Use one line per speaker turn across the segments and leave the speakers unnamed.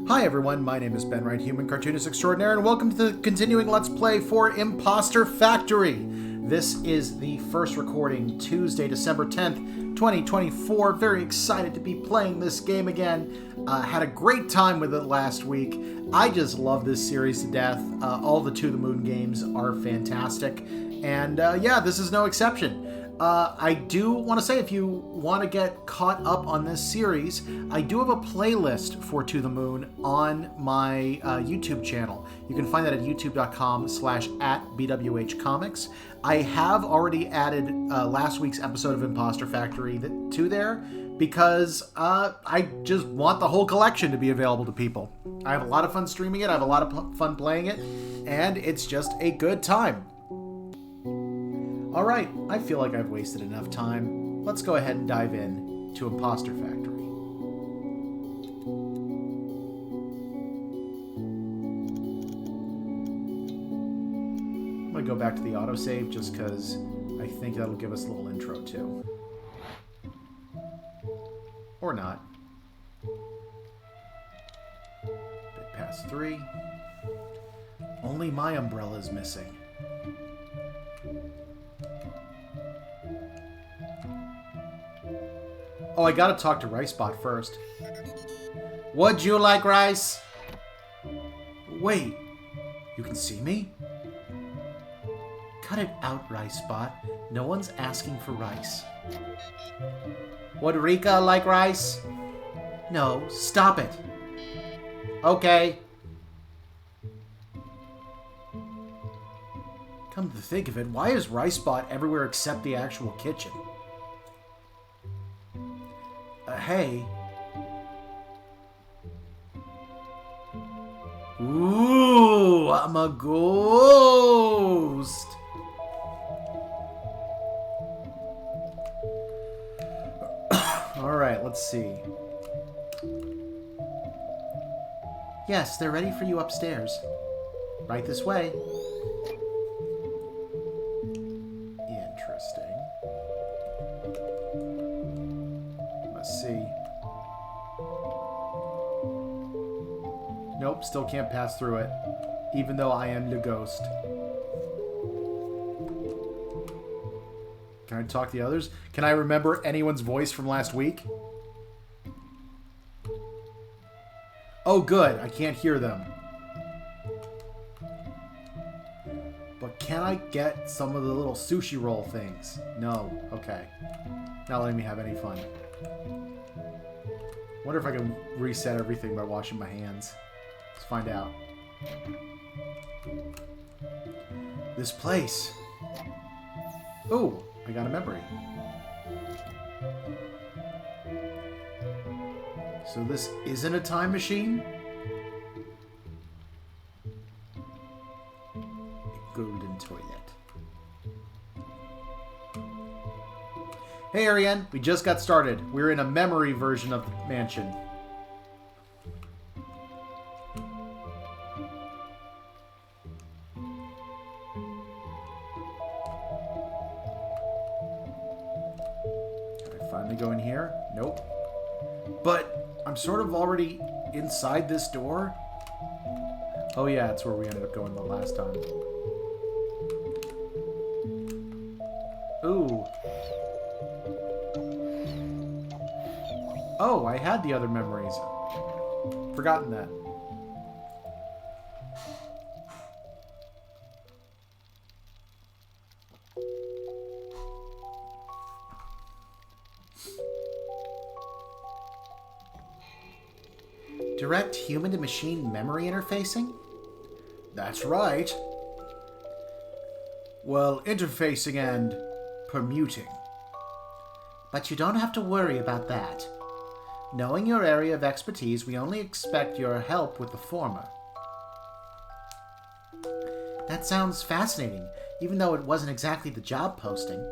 Hi everyone, my name is Ben Wright, Human Cartoonist Extraordinaire, and welcome to the continuing Let's Play for Imposter Factory. This is the first recording, Tuesday, December 10th, 2024. Very excited to be playing this game again. Had a great time with it last week. I just love this series to death. All the To the Moon games are fantastic, and yeah, this is no exception. I do want to say, if you want to get caught up on this series, I do have a playlist for To the Moon on my YouTube channel. You can find that at youtube.com/@BWHComics. I have already added last week's episode of Imposter Factory to there because I just want the whole collection to be available to people. I have a lot of fun streaming it, I have a lot of fun playing it, and it's just a good time. Alright, I feel like I've wasted enough time. Let's go ahead and dive in to Imposter Factory. I'm going to go back to the autosave just because I think that'll give us a little intro too. Or not. Bit past 3. Only my umbrella is missing. Oh, I gotta talk to RiceBot first. Would you like rice? Wait, you can see me? Cut it out, RiceBot. No one's asking for rice. Would Rika like rice? No, stop it. Okay. Come to think of it, why is RiceBot everywhere except the actual kitchen? Hey. Ooh, I'm a ghost. Alright, let's see. Yes, they're ready for you upstairs. Right this way. Interesting. Let's see. Nope, still can't pass through it, even though I am the ghost. Can I talk to the others? Can I remember anyone's voice from last week? Oh, good. I can't hear them. But can I get some of the little sushi roll things? No. Okay. Not letting me have any fun. Wonder if I can reset everything by washing my hands. Let's find out. This place. Ooh, I got a memory. So this isn't a time machine? A golden toilet. Hey Ariane, we just got started. We're in a memory version of the mansion. Can I finally go in here? Nope. But I'm sort of already inside this door. Oh yeah, that's where we ended up going the last time. Ooh. Oh, I had the other memories. Forgotten that. Direct human-to-machine memory interfacing? That's right. Well, interfacing and permuting. But you don't have to worry about that. Knowing your area of expertise, we only expect your help with the former. That sounds fascinating, even though it wasn't exactly the job posting.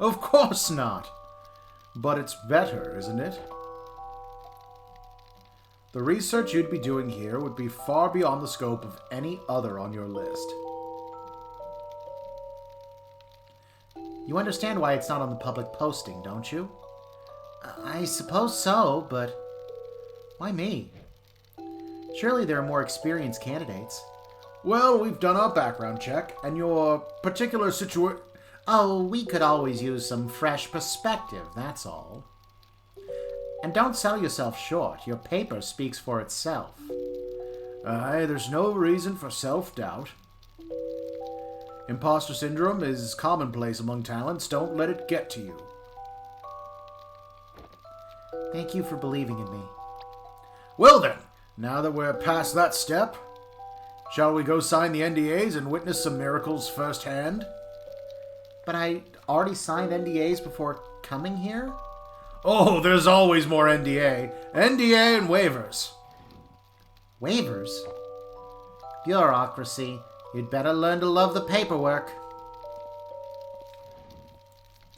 Of course not. But it's better, isn't it? The research you'd be doing here would be far beyond the scope of any other on your list. You understand why it's not on the public posting, don't you? I suppose so, but why me? Surely there are more experienced candidates. Well, we've done our background check, and your particular situation... Oh, we could always use some fresh perspective, that's all. And don't sell yourself short. Your paper speaks for itself. Aye, there's no reason for self-doubt. Imposter syndrome is commonplace among talents. Don't let it get to you. Thank you for believing in me. Well then, now that we're past that step, shall we go sign the NDAs and witness some miracles firsthand? But I already signed NDAs before coming here? Oh, there's always more NDA. NDA and waivers. Waivers? Bureaucracy. You'd better learn to love the paperwork.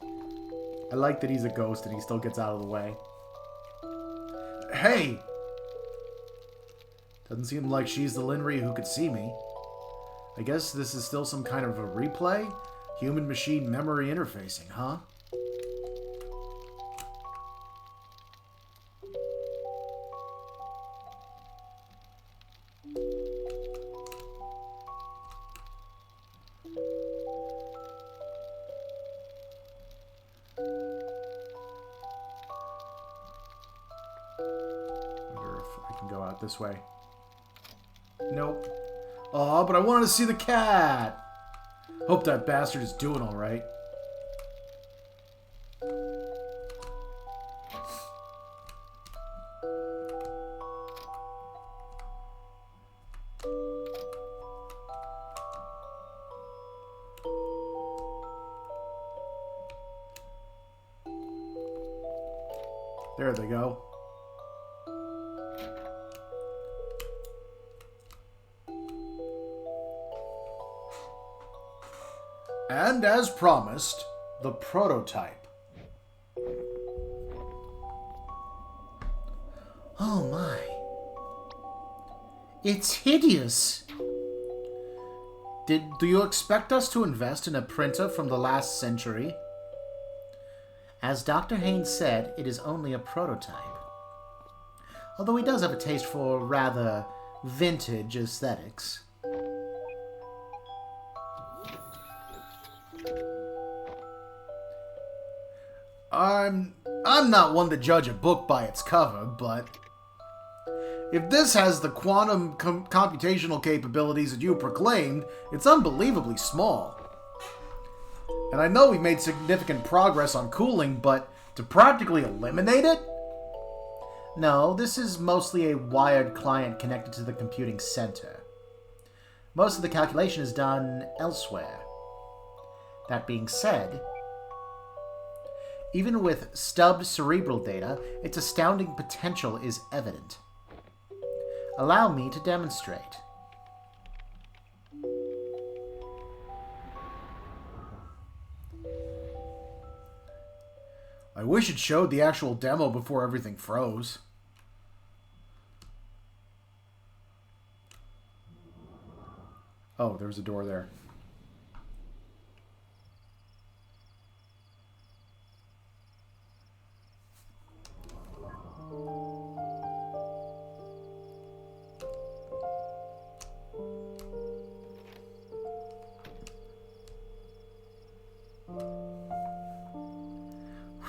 I like that he's a ghost and he still gets out of the way. Hey! Doesn't seem like she's the Linry who could see me. I guess this is still some kind of a replay? Human-machine memory interfacing, huh? Wonder if I can go out this way. Nope. Aw, but I wanted to see the cat! Hope that bastard is doing alright. There they go. And as promised, the prototype. Oh my. It's hideous. Do you expect us to invest in a printer from the last century? As Dr. Haynes said, it is only a prototype. Although he does have a taste for rather vintage aesthetics. I'm not one to judge a book by its cover, but if this has the quantum computational capabilities that you proclaimed, it's unbelievably small. And I know we've made significant progress on cooling, but to practically eliminate it? No, this is mostly a wired client connected to the computing center. Most of the calculation is done elsewhere. That being said, even with stubbed cerebral data, its astounding potential is evident. Allow me to demonstrate. I wish it showed the actual demo before everything froze. Oh, there's a door there.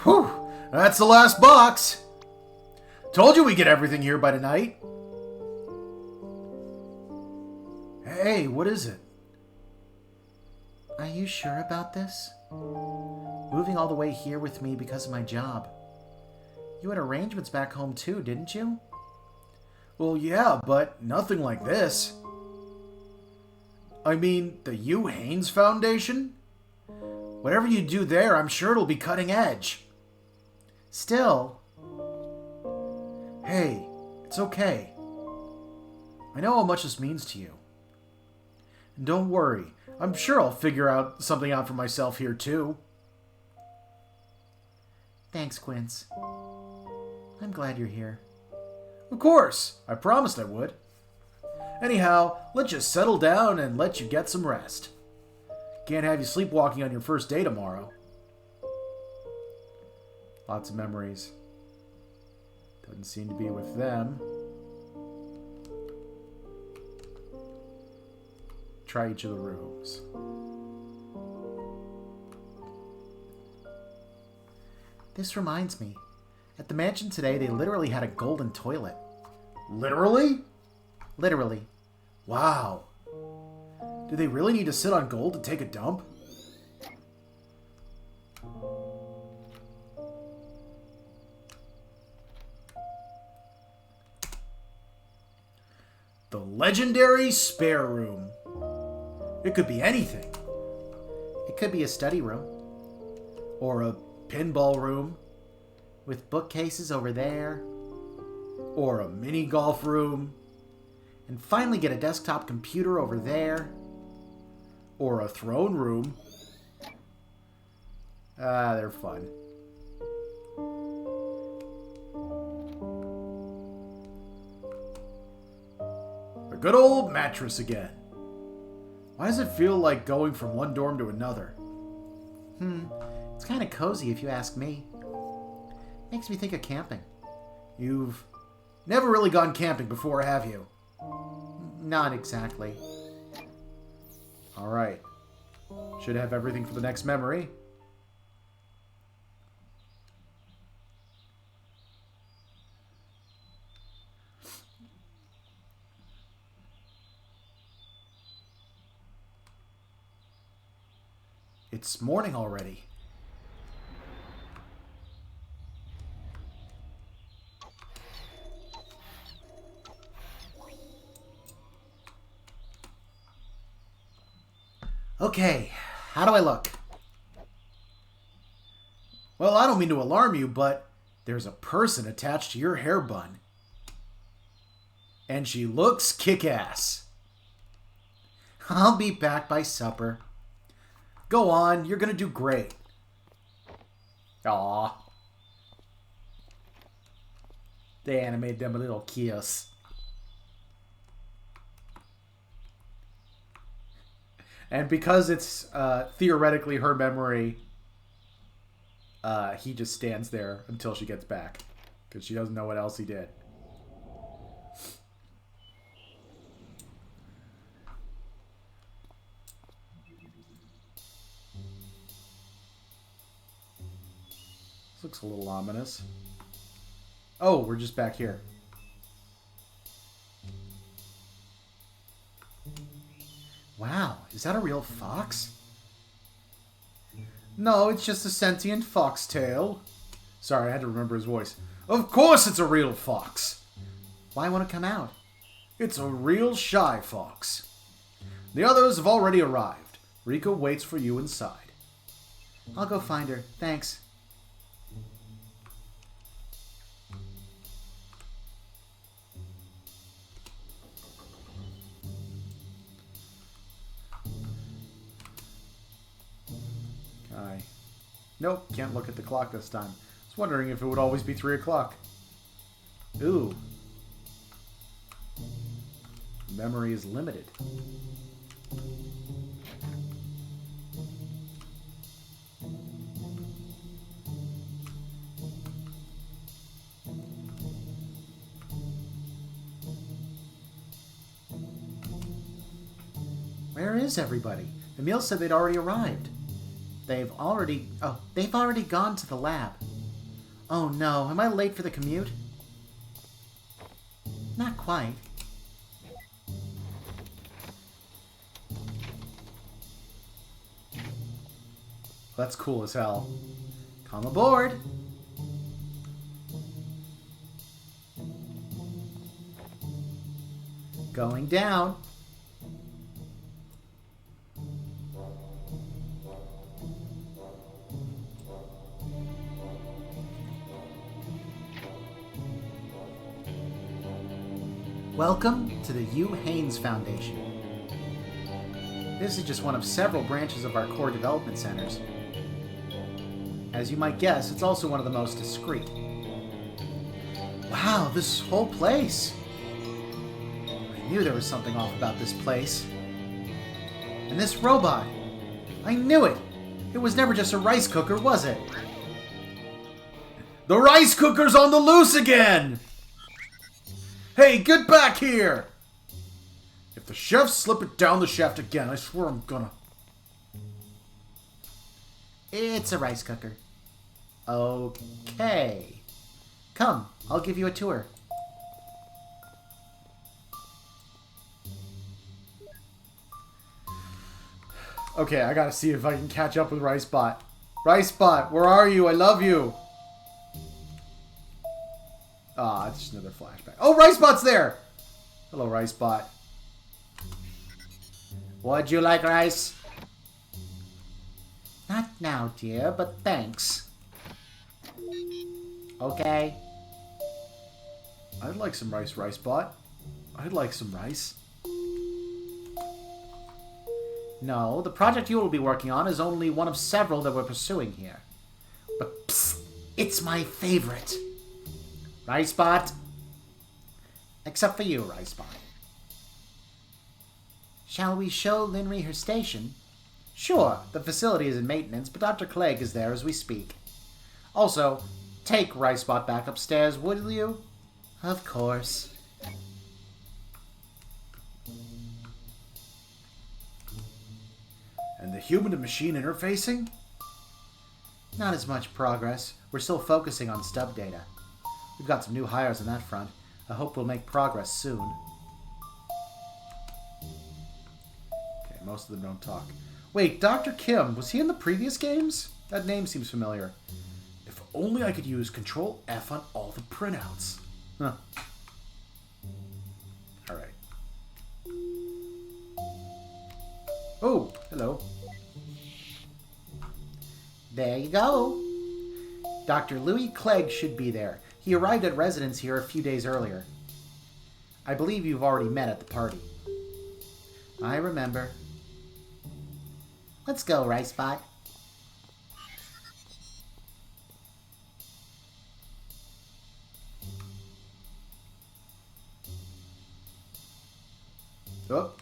Whew, that's the last box. Told you we'd get everything here by tonight. Hey, what is it? Are you sure about this? Moving all the way here with me because of my job. You had arrangements back home too, didn't you? Well, yeah, but nothing like this. I mean, the Hugh Haynes Foundation? Whatever you do there, I'm sure it'll be cutting edge. Still. Hey, it's okay. I know how much this means to you. And don't worry, I'm sure I'll figure something out for myself here too. Thanks, Quince. I'm glad you're here. Of course, I promised I would. Anyhow, let's just settle down and let you get some rest. Can't have you sleepwalking on your first day tomorrow. Lots of memories. Doesn't seem to be with them. try each of the rooms. This reminds me. At the mansion today, they literally had a golden toilet. Literally? Literally. Wow. Do they really need to sit on gold to take a dump? The legendary spare room. It could be anything. It could be a study room. Or a pinball room. With bookcases over there. Or a mini golf room. And finally get a desktop computer over there. Or a throne room. Ah, they're fun. A good old mattress again. Why does it feel like going from one dorm to another? It's kind of cozy if you ask me. Makes me think of camping. You've never really gone camping before, have you? Not exactly. Alright. Should have everything for the next memory. It's morning already. Okay, how do I look? Well, I don't mean to alarm you, but there's a person attached to your hair bun. And she looks kick-ass. I'll be back by supper. Go on, you're gonna do great. Aww. They animated them a little kiss. And because it's theoretically her memory, he just stands there until she gets back. Because she doesn't know what else he did. This looks a little ominous. Oh, we're just back here. Wow, is that a real fox? No, it's just a sentient foxtail. Sorry, I had to remember his voice. Of course it's a real fox. Why won't it come out? It's a real shy fox. The others have already arrived. Rika waits for you inside. I'll go find her. Thanks. Nope, can't look at the clock this time. I was wondering if it would always be 3 o'clock. Ooh. Memory is limited. Where is everybody? Emil said they'd already arrived. They've already gone to the lab. Oh no, am I late for the commute? Not quite. That's cool as hell. Come aboard! Going down. Welcome to the Hugh Haynes Foundation. This is just one of several branches of our core development centers. As you might guess, it's also one of the most discreet. Wow, this whole place! I knew there was something off about this place. And this robot! I knew it! It was never just a rice cooker, was it? The rice cooker's on the loose again! Hey, get back here! If the chefs slip it down the shaft again, I swear I'm gonna...
It's a rice cooker. Okay. Come, I'll give you a tour.
Okay, I gotta see if I can catch up with RiceBot. RiceBot, where are you? I love you! Ah, it's just another flashback. Oh, RiceBot's there! Hello, RiceBot.
Would you like rice? Not now, dear, but thanks. Okay.
I'd like some rice, RiceBot. I'd like some rice.
No, the project you will be working on is only one of several that we're pursuing here. But psst, it's my favorite. RiceBot. Except for you, RiceBot. Shall we show Linry her station? Sure, the facility is in maintenance, but Dr. Clegg is there as we speak. Also, take RiceBot back upstairs, will you? Of course.
And the human to machine interfacing?
Not as much progress. We're still focusing on stub data. We've got some new hires on that front. I hope we'll make progress soon.
Okay, most of them don't talk. Wait, Dr. Kim, was he in the previous games? That name seems familiar. If only I could use Control F on all the printouts. Huh. Alright. Oh, hello.
There you go. Dr. Louis Clegg should be there. He arrived at residence here a few days earlier. I believe you've already met at the party. I remember. Let's go, RiceBot.
Oh,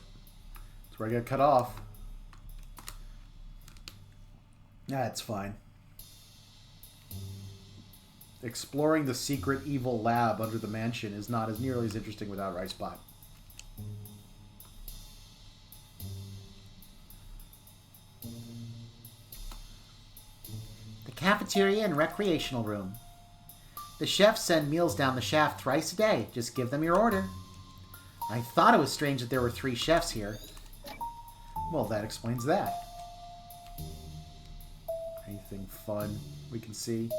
that's where I got cut off. That's fine. Exploring the secret evil lab under the mansion is not as nearly as interesting without RiceBot.
The cafeteria and recreational room. The chefs send meals down the shaft thrice a day. Just give them your order. I thought it was strange that there were 3 chefs here.
Well, that explains that. Anything fun we can see?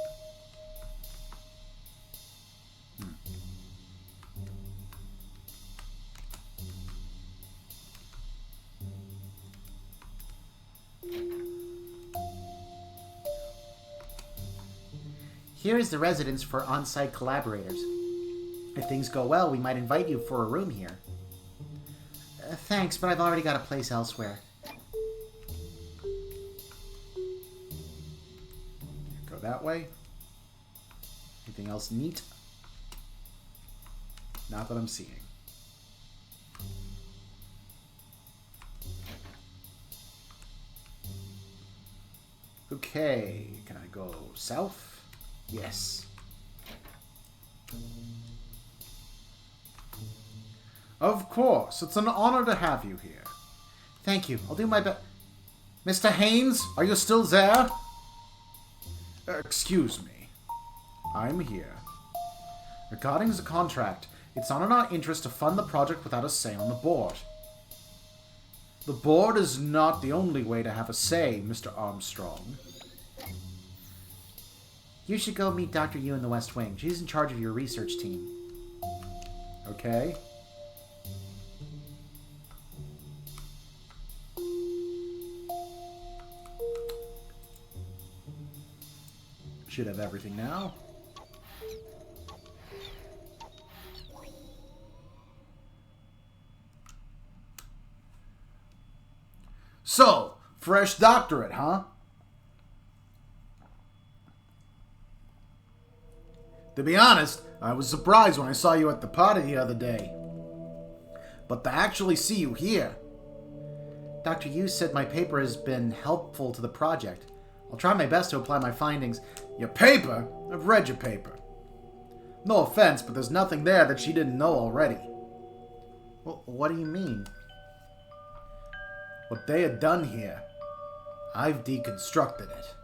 Here is the residence for on-site collaborators. If things go well, we might invite you for a room here. Thanks, but I've already got a place elsewhere.
Go that way. Anything else neat? Not that I'm seeing. Okay, can I go south? Yes. Of course, it's an honor to have you here.
Thank you. I'll do my best.
Mr. Haynes, are you still there? Excuse me. I'm here. Regarding the contract, it's not in our interest to fund the project without a say on the board. The board is not the only way to have a say, Mr. Armstrong.
You should go meet Dr. Yu in the West Wing. She's in charge of your research team.
Okay. Should have everything now. So, fresh doctorate, huh? To be honest, I was surprised when I saw you at the party the other day. But to actually see you here...
Dr. Yu said my paper has been helpful to the project. I'll try my best to apply my findings.
Your paper? I've read your paper. No offense, but there's nothing there that she didn't know already.
Well, what do you mean?
what they had done here. I've deconstructed it.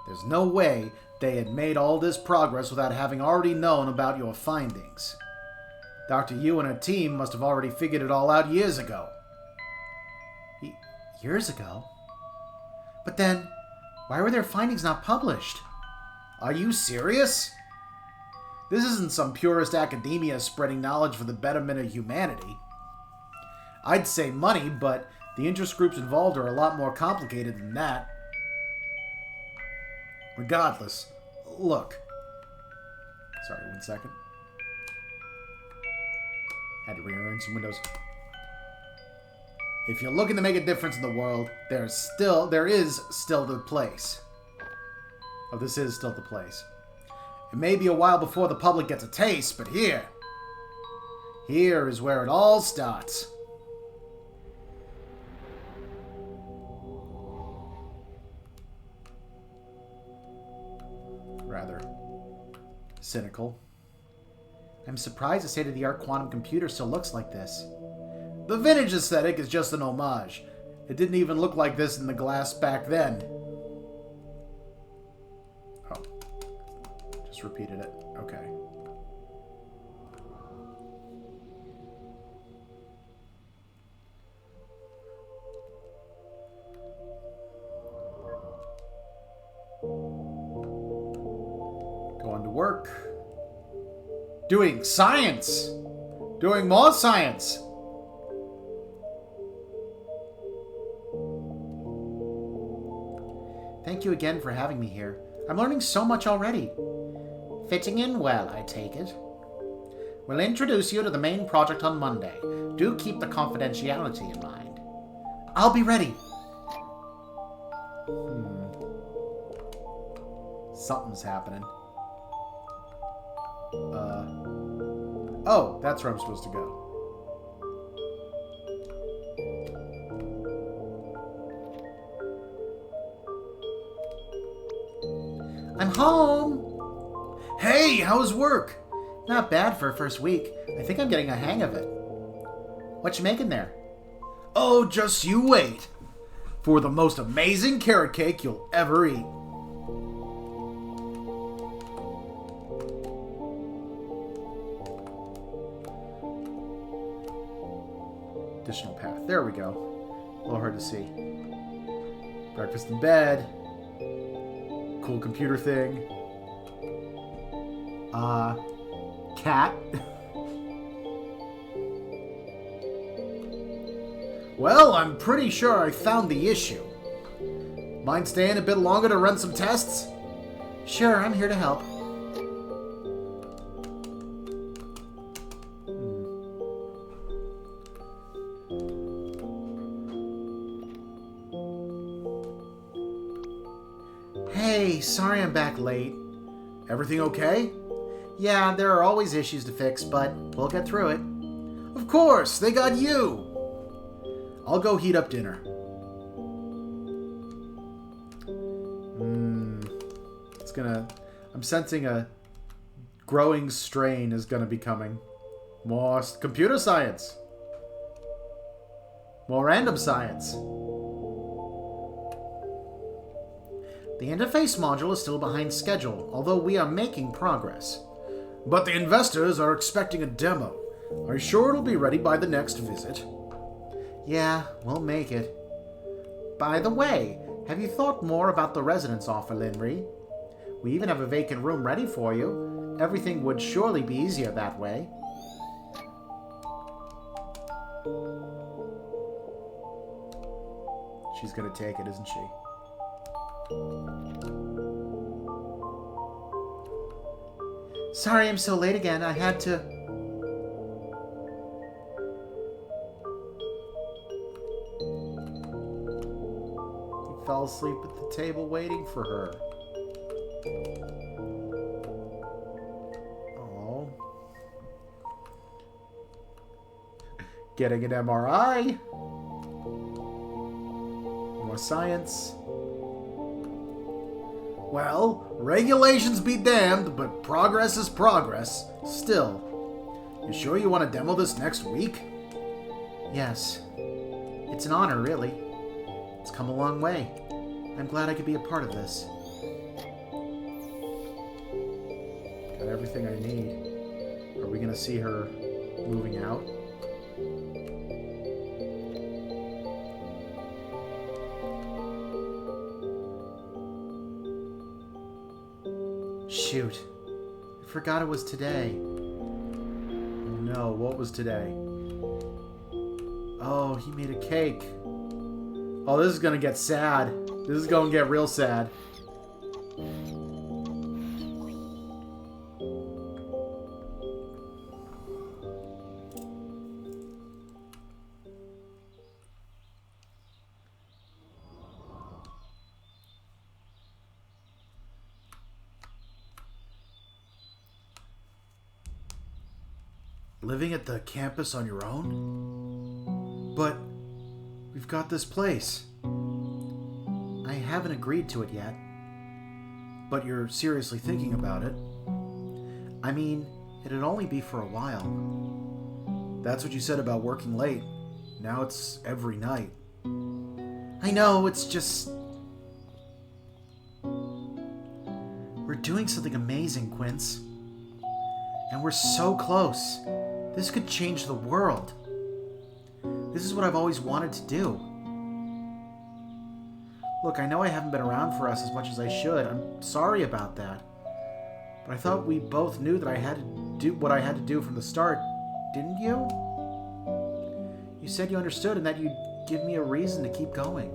There's no way they had made all this progress without having already known about your findings. Dr. Yu and her team must have already figured it all out years ago.
Years ago? But then, why were their findings not published?
Are you serious? This isn't some purist academia spreading knowledge for the betterment of humanity. I'd say money, but the interest groups involved are a lot more complicated than that. Regardless, look. Sorry, 1 second. Had to rearrange some windows. If you're looking to make a difference in the world, there is still the place. Oh, this is still the place. It may be a while before the public gets a taste, but here is where it all starts. Rather cynical.
I'm surprised the state-of-the-art quantum computer still looks like this.
The vintage aesthetic is just an homage. It didn't even look like this in the glass back then. Oh. Just repeated it. Okay. Going to work. Doing science! Doing more science!
Thank you again for having me here. I'm learning so much already. Fitting in well, I take it. We'll introduce you to the main project on Monday. Do keep the confidentiality in mind. I'll be ready.
Something's happening. Oh, that's where I'm supposed to go.
I'm home!
Hey, how's work?
Not bad for a first week. I think I'm getting a hang of it. What you making there?
Oh, just you wait. For the most amazing carrot cake you'll ever eat. Additional path. There we go. A little hard to see. Breakfast in bed. Cool computer thing. Cat. Well, I'm pretty sure I found the issue. Mind staying a bit longer to run some tests?
Sure, I'm here to help. Hey, sorry I'm back late.
Everything okay?
Yeah, there are always issues to fix, but we'll get through it.
Of course, they got you. I'll go heat up dinner. I'm sensing a growing strain is gonna be coming. More computer science. More random science.
The interface module is still behind schedule, although we are making progress.
But the investors are expecting a demo. Are you sure it'll be ready by the next visit?
Yeah, we'll make it. By the way, have you thought more about the residence offer, Linry? We even have a vacant room ready for you. Everything would surely be easier that way.
She's gonna take it, isn't she?
Sorry I'm so late again. I had to...
He fell asleep at the table waiting for her. Oh. Getting an MRI. More science. Well, regulations be damned, but progress is progress. Still, you sure you want to demo this next week?
Yes. It's an honor, really. It's come a long way. I'm glad I could be a part of this.
Got everything I need. Are we going to see her moving out?
Shoot. I forgot it was today.
No, what was today? Oh, he made a cake. Oh, this is gonna get sad. This is gonna get real sad. Living at the campus on your own? But we've got this place.
I haven't agreed to it yet.
But you're seriously thinking about it.
I mean, it'd only be for a while.
That's what you said about working late. Now it's every night.
I know, it's just... We're doing something amazing, Quince. And we're so close. This could change the world. This is what I've always wanted to do. Look, I know I haven't been around for us as much as I should. I'm sorry about that. But I thought we both knew that I had to do what I had to do from the start. Didn't you? You said you understood and that you'd give me a reason to keep going.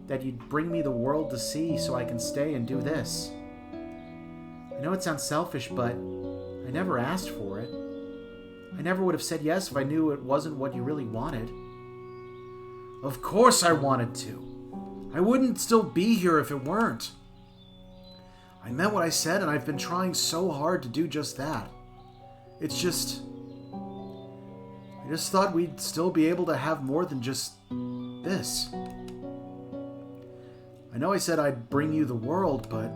That you'd bring me the world to see so I can stay and do this. I know it sounds selfish, but I never asked for it. I never would have said yes if I knew it wasn't what you really wanted.
Of course I wanted to. I wouldn't still be here if it weren't. I meant what I said, and I've been trying so hard to do just that. It's just... I just thought we'd still be able to have more than just this. I know I said I'd bring you the world, but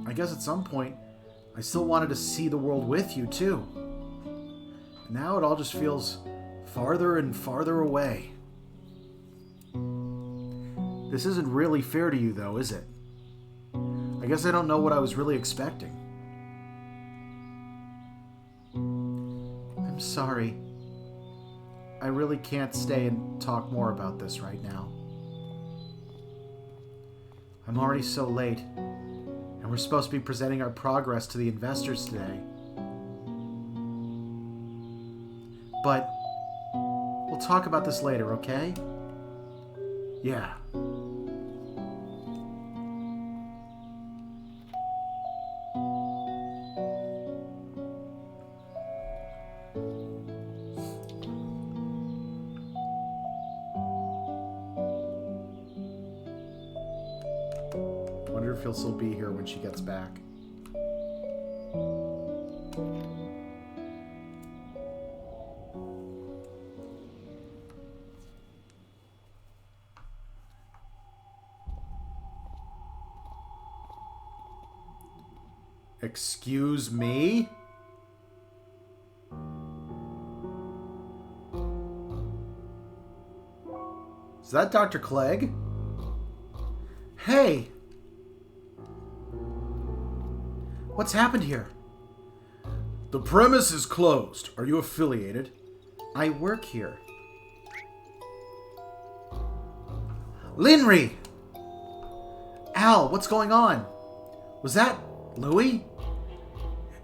I guess at some point I still wanted to see the world with you, too. Now it all just feels farther and farther away. This isn't really fair to you, though, is it? I guess I don't know what I was really expecting.
I'm sorry. I really can't stay and talk more about this right now. I'm already so late, and we're supposed to be presenting our progress to the investors today. But we'll talk about this later, okay?
Yeah. Wonder if he'll still be here when she gets back. Excuse me? Is that Dr. Clegg?
Hey! What's happened here?
The premise is closed. Are you affiliated?
I work here. Linry! Al, what's going on? Was that Louis?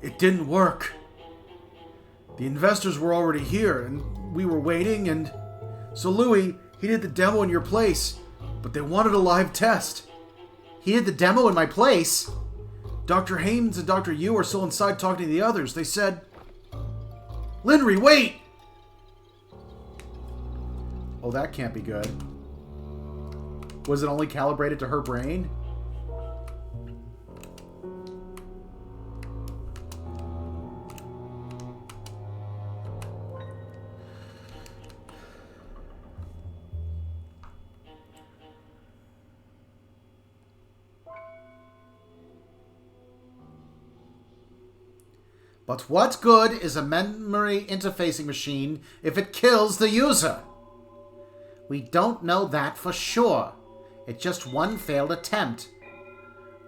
It didn't work. The investors were already here, and we were waiting, and... So Louis, he did the demo in your place, but they wanted a live test.
He did the demo in my place?
Dr. Haynes and Dr. Yu are still inside talking to the others. They said... Linry, wait! Oh, that can't be good. Was it only calibrated to her brain?
But what good is a memory interfacing machine if it kills the user? We don't know that for sure. It's just one failed attempt.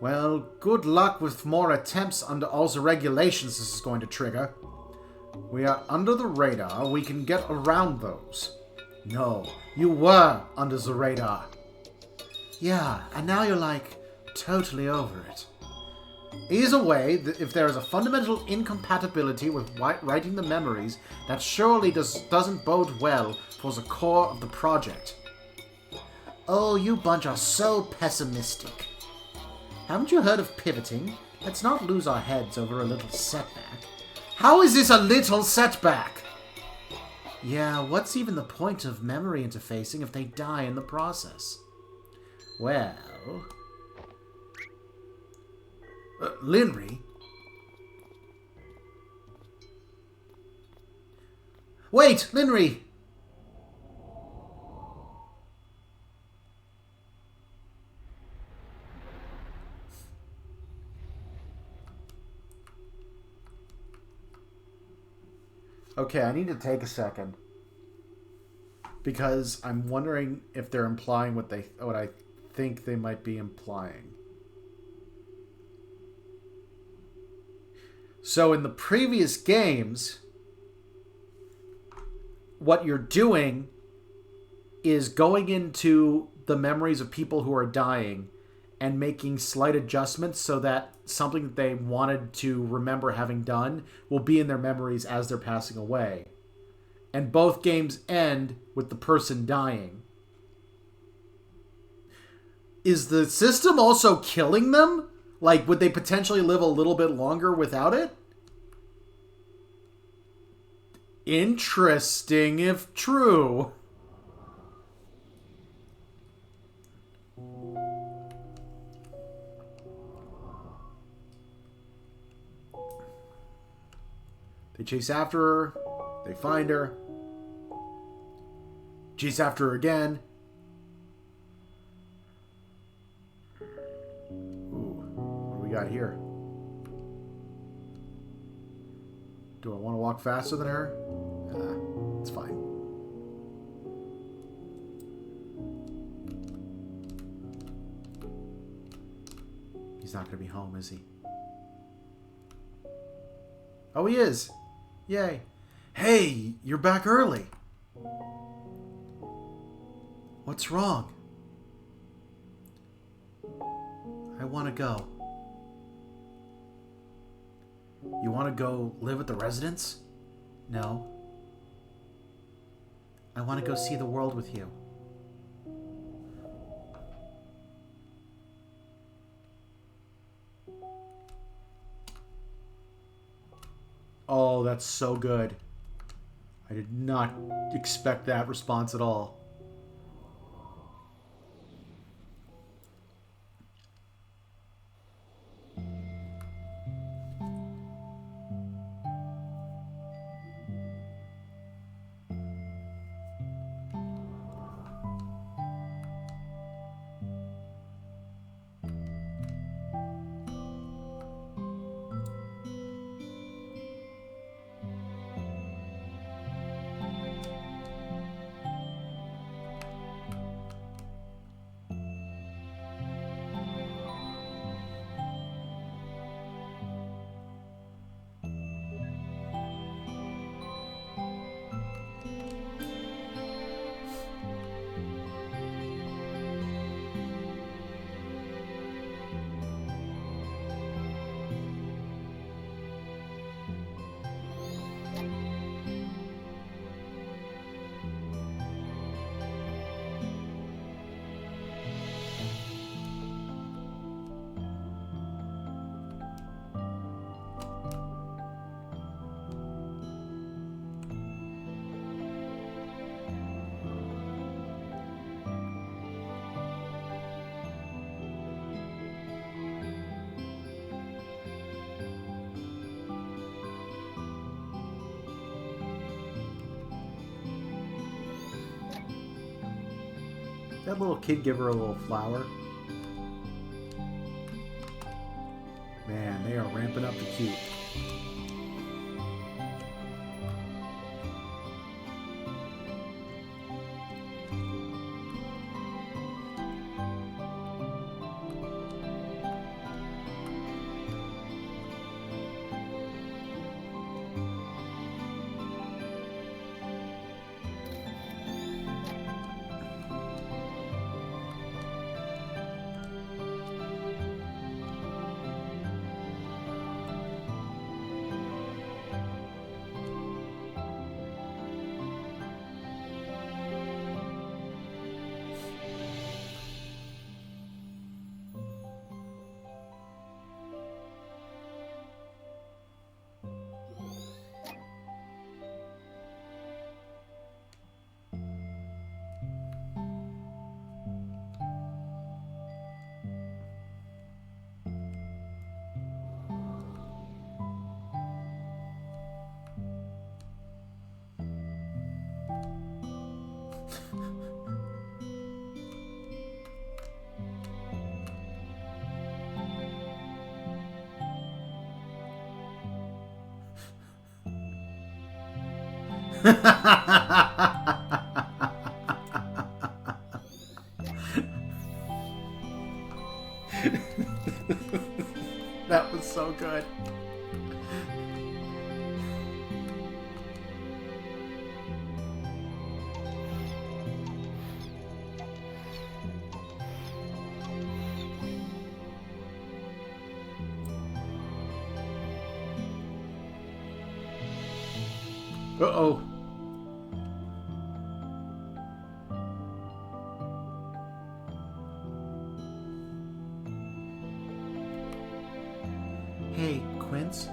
Well, good luck with more attempts under all the regulations this is going to trigger. We are under the radar. We can get around those. No, you were under the radar. Yeah, and now you're like, totally over it. Either way, if there is a fundamental incompatibility with writing the memories, that surely doesn't bode well for the core of the project. Oh, you bunch are so pessimistic. Haven't you heard of pivoting? Let's not lose our heads over a little setback. How is this a little setback? Yeah, what's even the point of memory interfacing if they die in the process? Well...
Linry?
Wait, Linry!
Okay, I need to take a second. Because I'm wondering if they're implying what I think they might be implying. So in the previous games, what you're doing is going into the memories of people who are dying and making slight adjustments so that something that they wanted to remember having done will be in their memories as they're passing away. And both games end with the person dying. Is the system also killing them? Like, would they potentially live a little bit longer without it? Interesting, if true. They chase after her. They find her. Chase after her again. Ooh, what do we got here? Do I want to walk faster than her? It's fine. He's not going to be home, is he? Oh, he is. Yay. Hey, you're back early. What's wrong? I want to go. You want to go live at the residence? No. I want to go see the world with you. Oh, that's so good. I did not expect that response at all. That little kid give her a little flower. Man, they are ramping up the cute. That was so good. Uh-oh. Hey, Quince.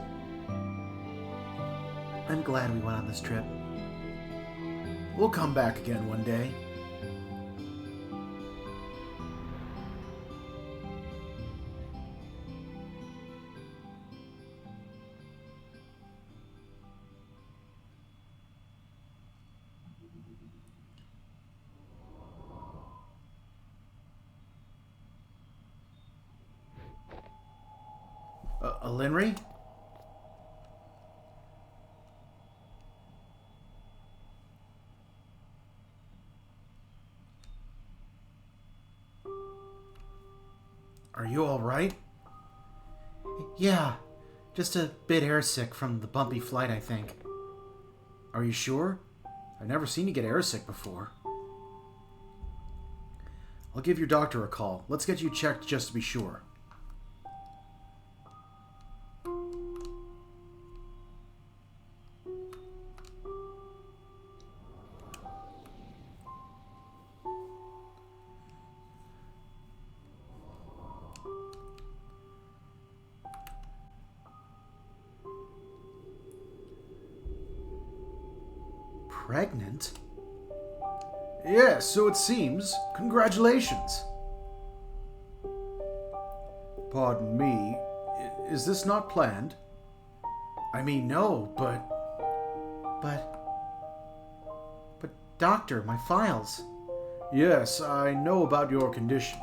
I'm glad we went on this trip. We'll come back again one day. Linry? Are you all right? Yeah, just a bit airsick from the bumpy flight, I think. Are you sure? I've never seen you get airsick before. I'll give your doctor a call. Let's get you checked just to be sure. Pregnant? Yes, so it seems. Congratulations. Pardon me, is this not planned? I mean, no, but, doctor, my files. Yes, I know about your condition.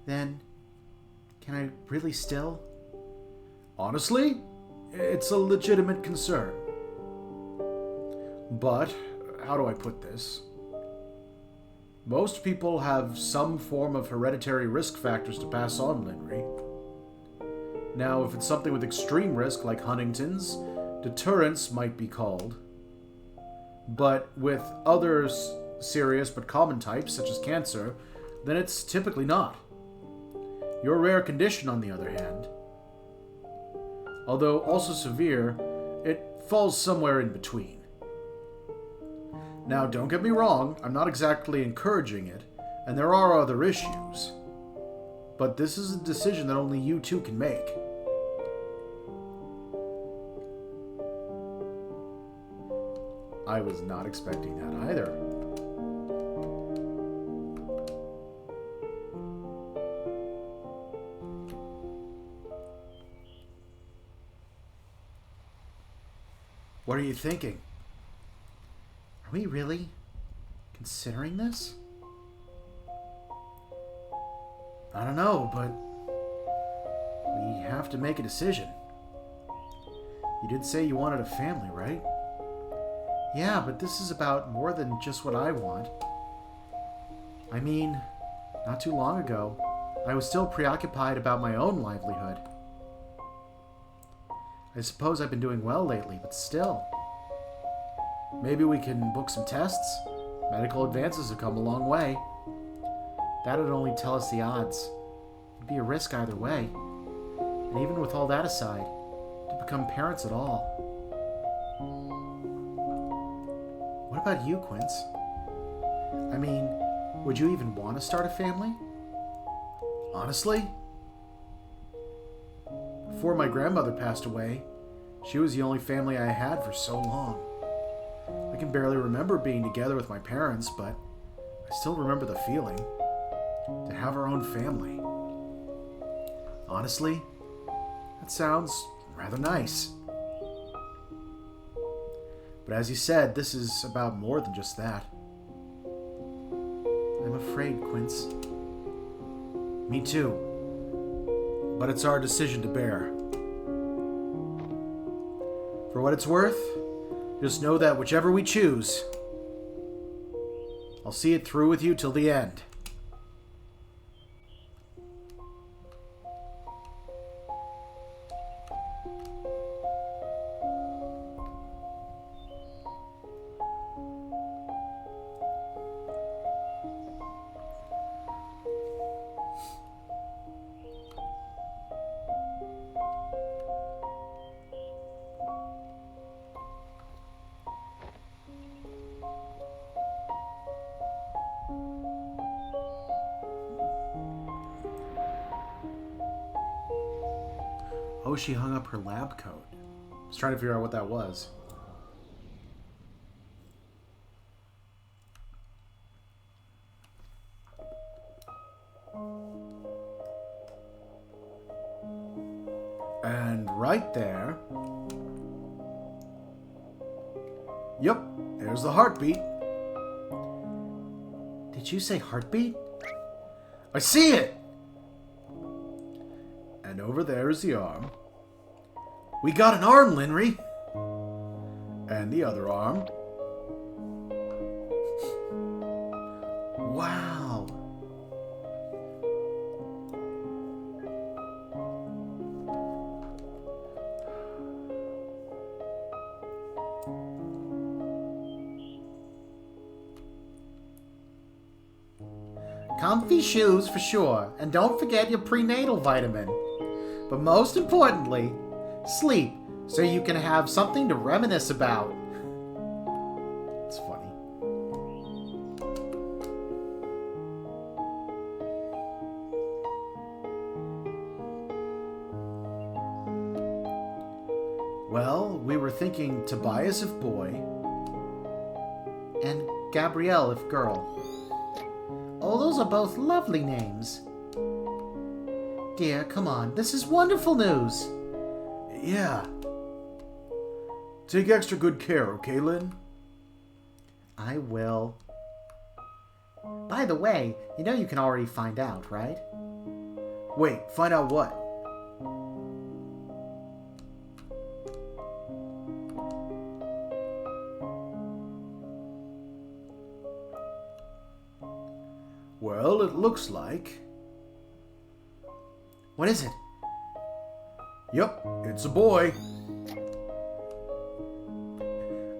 Then, can I really still? Honestly, it's a legitimate concern. But, how do I put this? Most people have some form of hereditary risk factors to pass on, Linry. Now, if it's something with extreme risk, like Huntington's, deterrence might be called. But with other serious but common types, such as cancer, then it's typically not. Your rare condition, on the other hand, although also severe, it falls somewhere in between. Now, don't get me wrong, I'm not exactly encouraging it, and there are other issues. But this is a decision that only you two can make. I was not expecting that either. What are you thinking? Are we really considering this? I don't know, but we have to make a decision. You did say you wanted a family, right? Yeah, but this is about more than just what I want. I mean, not too long ago, I was still preoccupied about my own livelihood. I suppose I've been doing well lately, but still. Maybe we can book some tests? Medical advances have come a long way. That would only tell us the odds. It'd be a risk either way. And even with all that aside, to become parents at all. What about you, Quince? I mean, would you even want to start a family? Honestly? Before my grandmother passed away, she was the only family I had for so long. I can barely remember being together with my parents, but I still remember the feeling. To have our own family. Honestly, that sounds rather nice. But as you said, this is about more than just that. I'm afraid, Quince. Me too. But it's our decision to bear. For what it's worth, Just know that whichever we choose, I'll see it through with you till the end. Oh, she hung up her lab coat. I was trying to figure out what that was. And right there... Yep, there's the heartbeat.
Did you say heartbeat?
I see it! And over there is the arm. We got an arm, Linry! And the other arm. Wow!
Comfy shoes for sure, and don't forget your prenatal vitamin. But most importantly, sleep so you can have something to reminisce about.
It's funny. Well, we were thinking Tobias if boy.
And Gabrielle if girl. Oh, those are both lovely names. Dear, come on. This is wonderful news.
Yeah. Take extra good care, okay, Lynn?
I will. By the way, you know you can already find out, right?
Wait, find out what? Well, it looks like...
What is it?
Yep, it's a boy.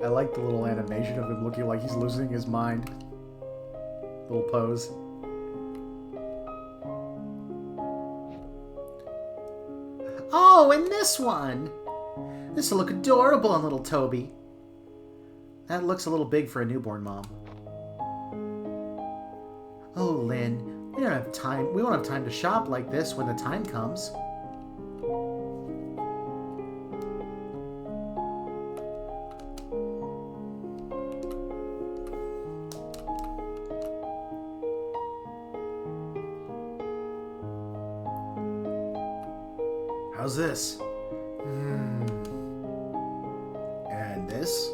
I like the little animation of him looking like he's losing his mind. Little pose. Oh, and this one! This will look adorable on little Toby. That looks a little big for a newborn mom. Oh, Lynn, we don't have time. We won't have time to shop like this when the time comes.
How's this? And this?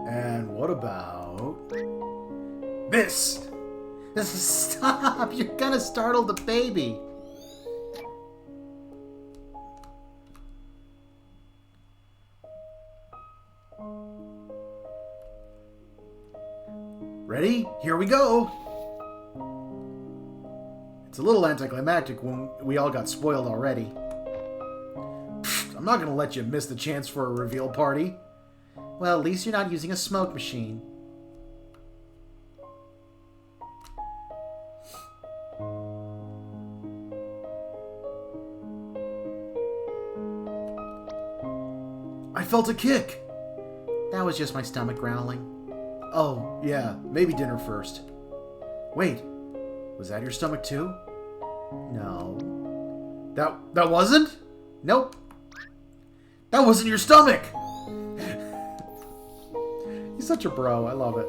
And what about this?
Stop! You're gonna startle the baby.
Ready? Here we go! It's a little anticlimactic when we all got spoiled already. Pfft, I'm not gonna let you miss the chance for a reveal party.
Well, at least you're not using a smoke machine.
I felt a kick!
That was just my stomach growling.
Oh, yeah, maybe dinner first. Wait, was that your stomach too?
No.
That wasn't?
Nope.
That wasn't your stomach!
He's such a bro. I love it.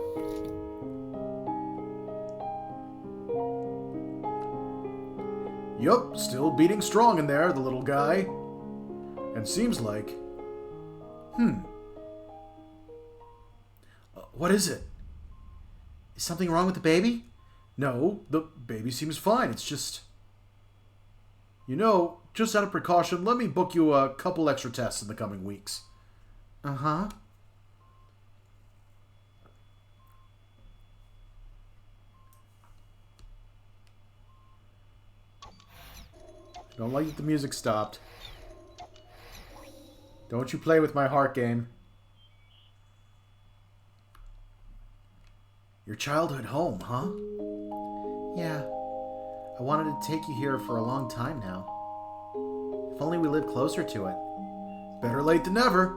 Yup, still beating strong in there, the little guy. And seems like... What is it?
Is something wrong with the baby?
No, the baby seems fine. It's just... You know, just out of precaution, let me book you a couple extra tests in the coming weeks.
Uh-huh.
Don't like that the music stopped. Don't you play with my heart game. Your childhood home, huh?
Yeah. I wanted to take you here for a long time now. If only we lived closer to it.
Better late than never.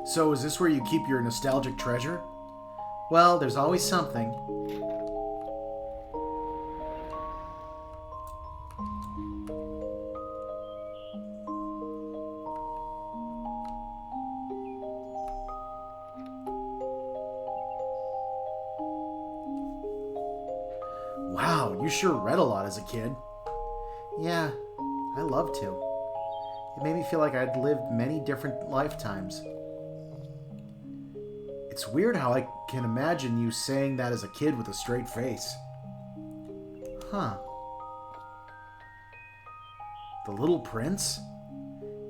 So, is this where you keep your nostalgic treasure?
Well, there's always something.
Wow, you sure read a lot as a kid.
Yeah, I love to. It made me feel like I'd lived many different lifetimes.
It's weird how I can imagine you saying that as a kid with a straight face.
Huh.
The Little Prince?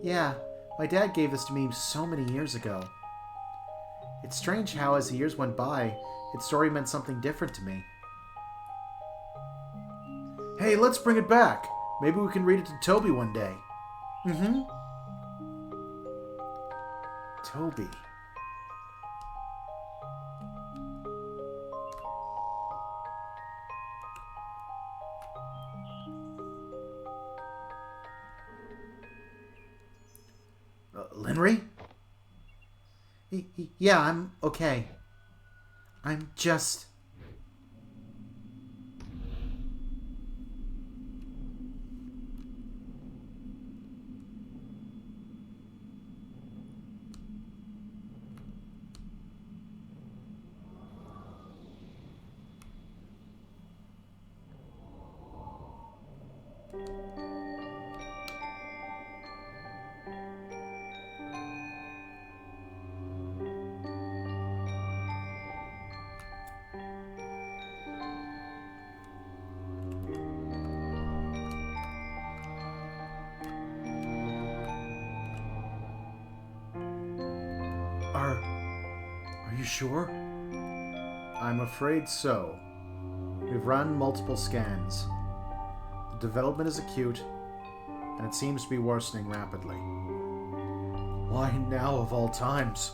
Yeah, my dad gave this to me so many years ago. It's strange how, as the years went by, its story meant something different to me.
Hey, let's bring it back. Maybe we can read it to Toby one day.
Mm-hmm.
Toby. Linry?
Yeah, I'm okay. I'm just...
Are you sure? I'm afraid so. We've run multiple scans. The development is acute, and it seems to be worsening rapidly. Why now of all times?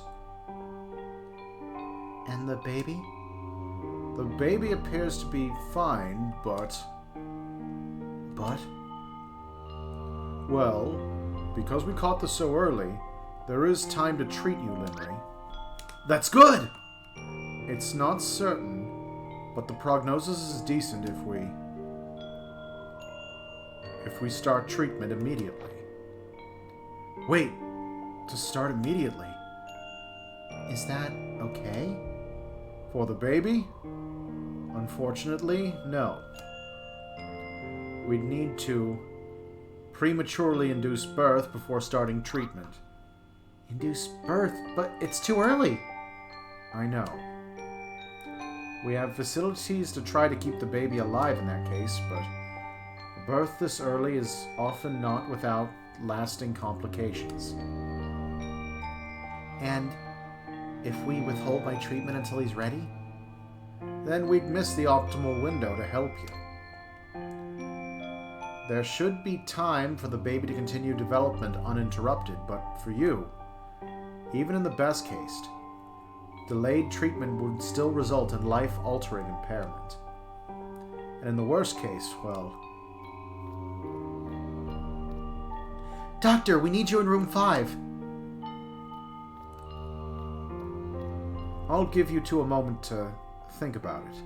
And the baby?
The baby appears to be fine, but...
But?
Well, because we caught this so early, there is time to treat you, Linry. That's good! It's not certain, but the prognosis is decent if we start treatment immediately. Wait, to start immediately?
Is that okay?
For the baby? Unfortunately, no. We'd need to prematurely induce birth before starting treatment.
Induce birth? But it's too early!
I know. We have facilities to try to keep the baby alive in that case, but a birth this early is often not without lasting complications.
And if we withhold my treatment until he's ready?
Then we'd miss the optimal window to help you. There should be time for the baby to continue development uninterrupted, but for you, even in the best case, delayed treatment would still result in life-altering impairment. And in the worst case, well...
Doctor, we need you in room 5.
I'll give you two a moment to think about it.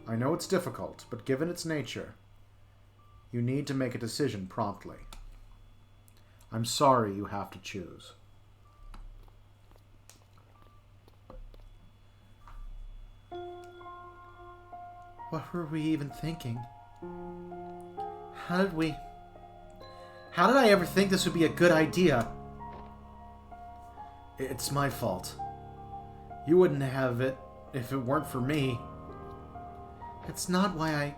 I know it's difficult, but given its nature, you need to make a decision promptly. I'm sorry you have to choose.
What were we even thinking? How did I ever think this would be a good idea?
It's my fault. You wouldn't have it if it weren't for me.
That's not why I...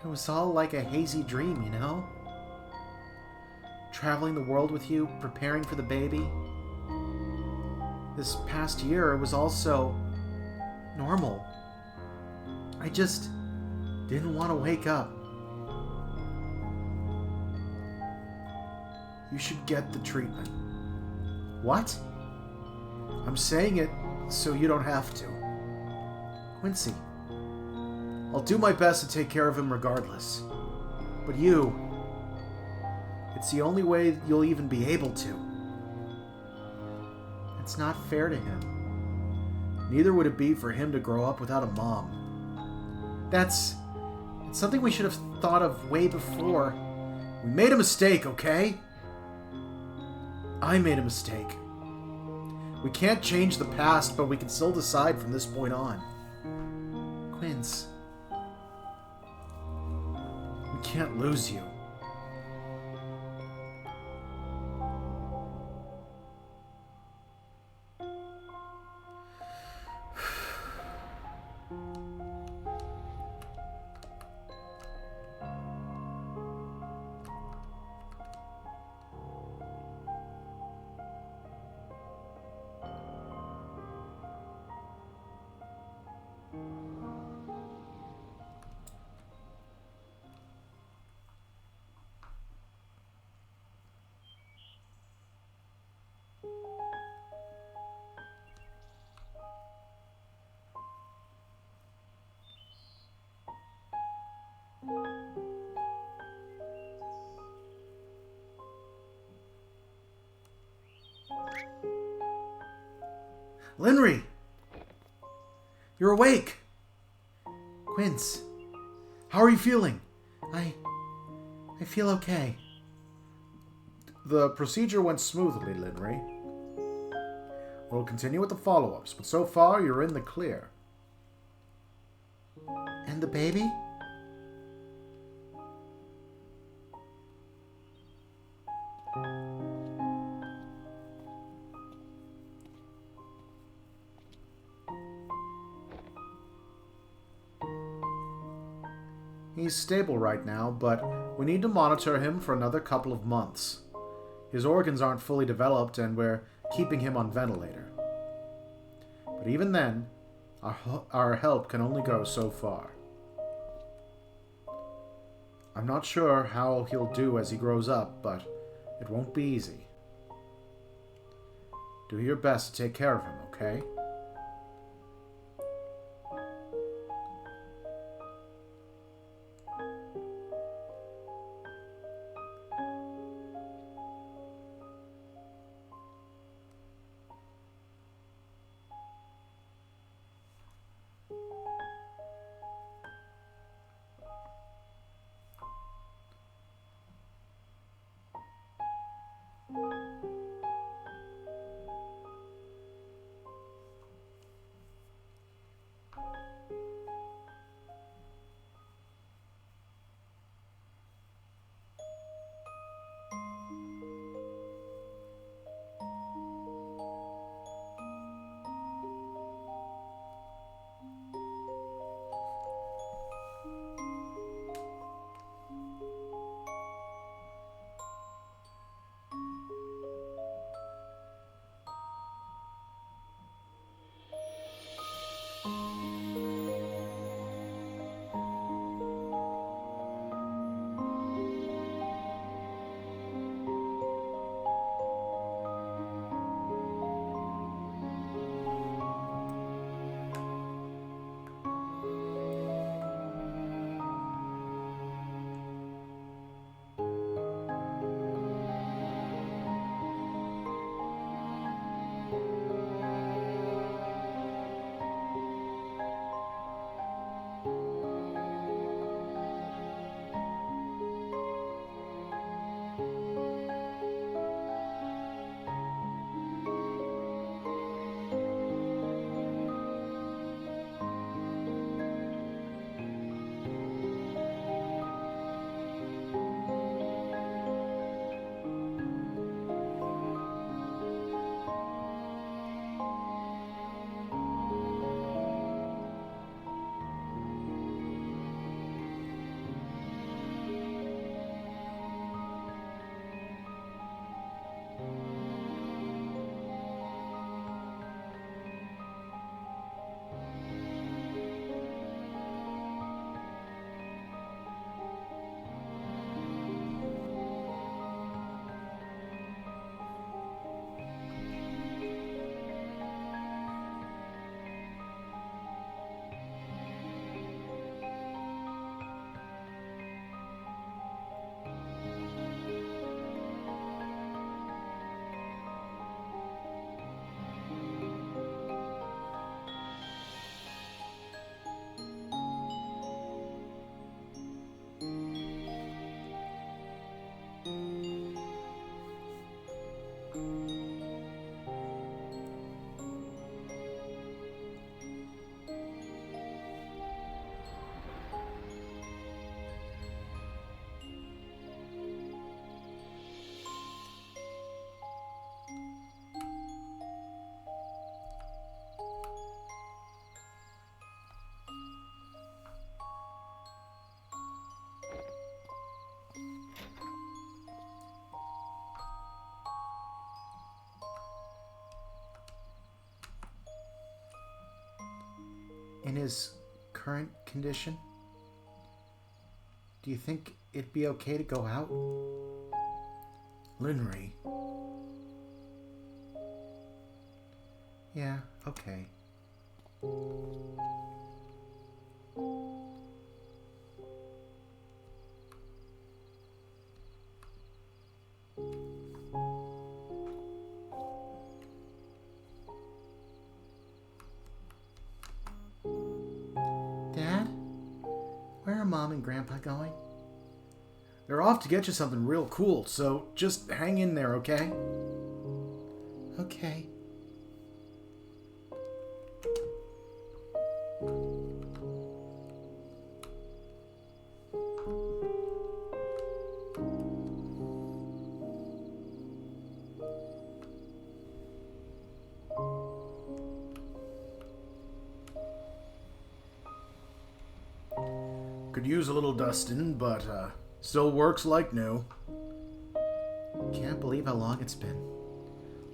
It was all like a hazy dream, you know? Traveling the world with you, preparing for the baby. This past year, it was also normal. I just didn't want to wake up. You should get the treatment. What? I'm saying it so you don't have to. Quincy, I'll do my best to take care of him regardless. But you, it's the only way you'll even be able to. It's not fair to him. Neither would it be for him to grow up without a mom. It's something we should have thought of way before. We made a mistake, okay? I made a mistake. We can't change the past, but we can still decide from this point on. Quince, we can't lose you. Linry! You're awake! Quince, how are you feeling? I feel okay.
The procedure went smoothly, Linry. We'll continue with the follow-ups, but so far you're in the clear.
And the baby?
He's stable right now, but we need to monitor him for another couple of months. His organs aren't fully developed, and we're keeping him on ventilator. But even then, our help can only go so far. I'm not sure how he'll do as he grows up, but it won't be easy. Do your best to take care of him, okay?
in his current condition? Do you think it'd be okay to go out?
Linry.
Yeah, okay. Dad? Where are Mom and Grandpa going?
They're off to get you something real cool, so just hang in there, okay?
Okay.
Could use a little dusting, but still works like new.
Can't believe how long it's been.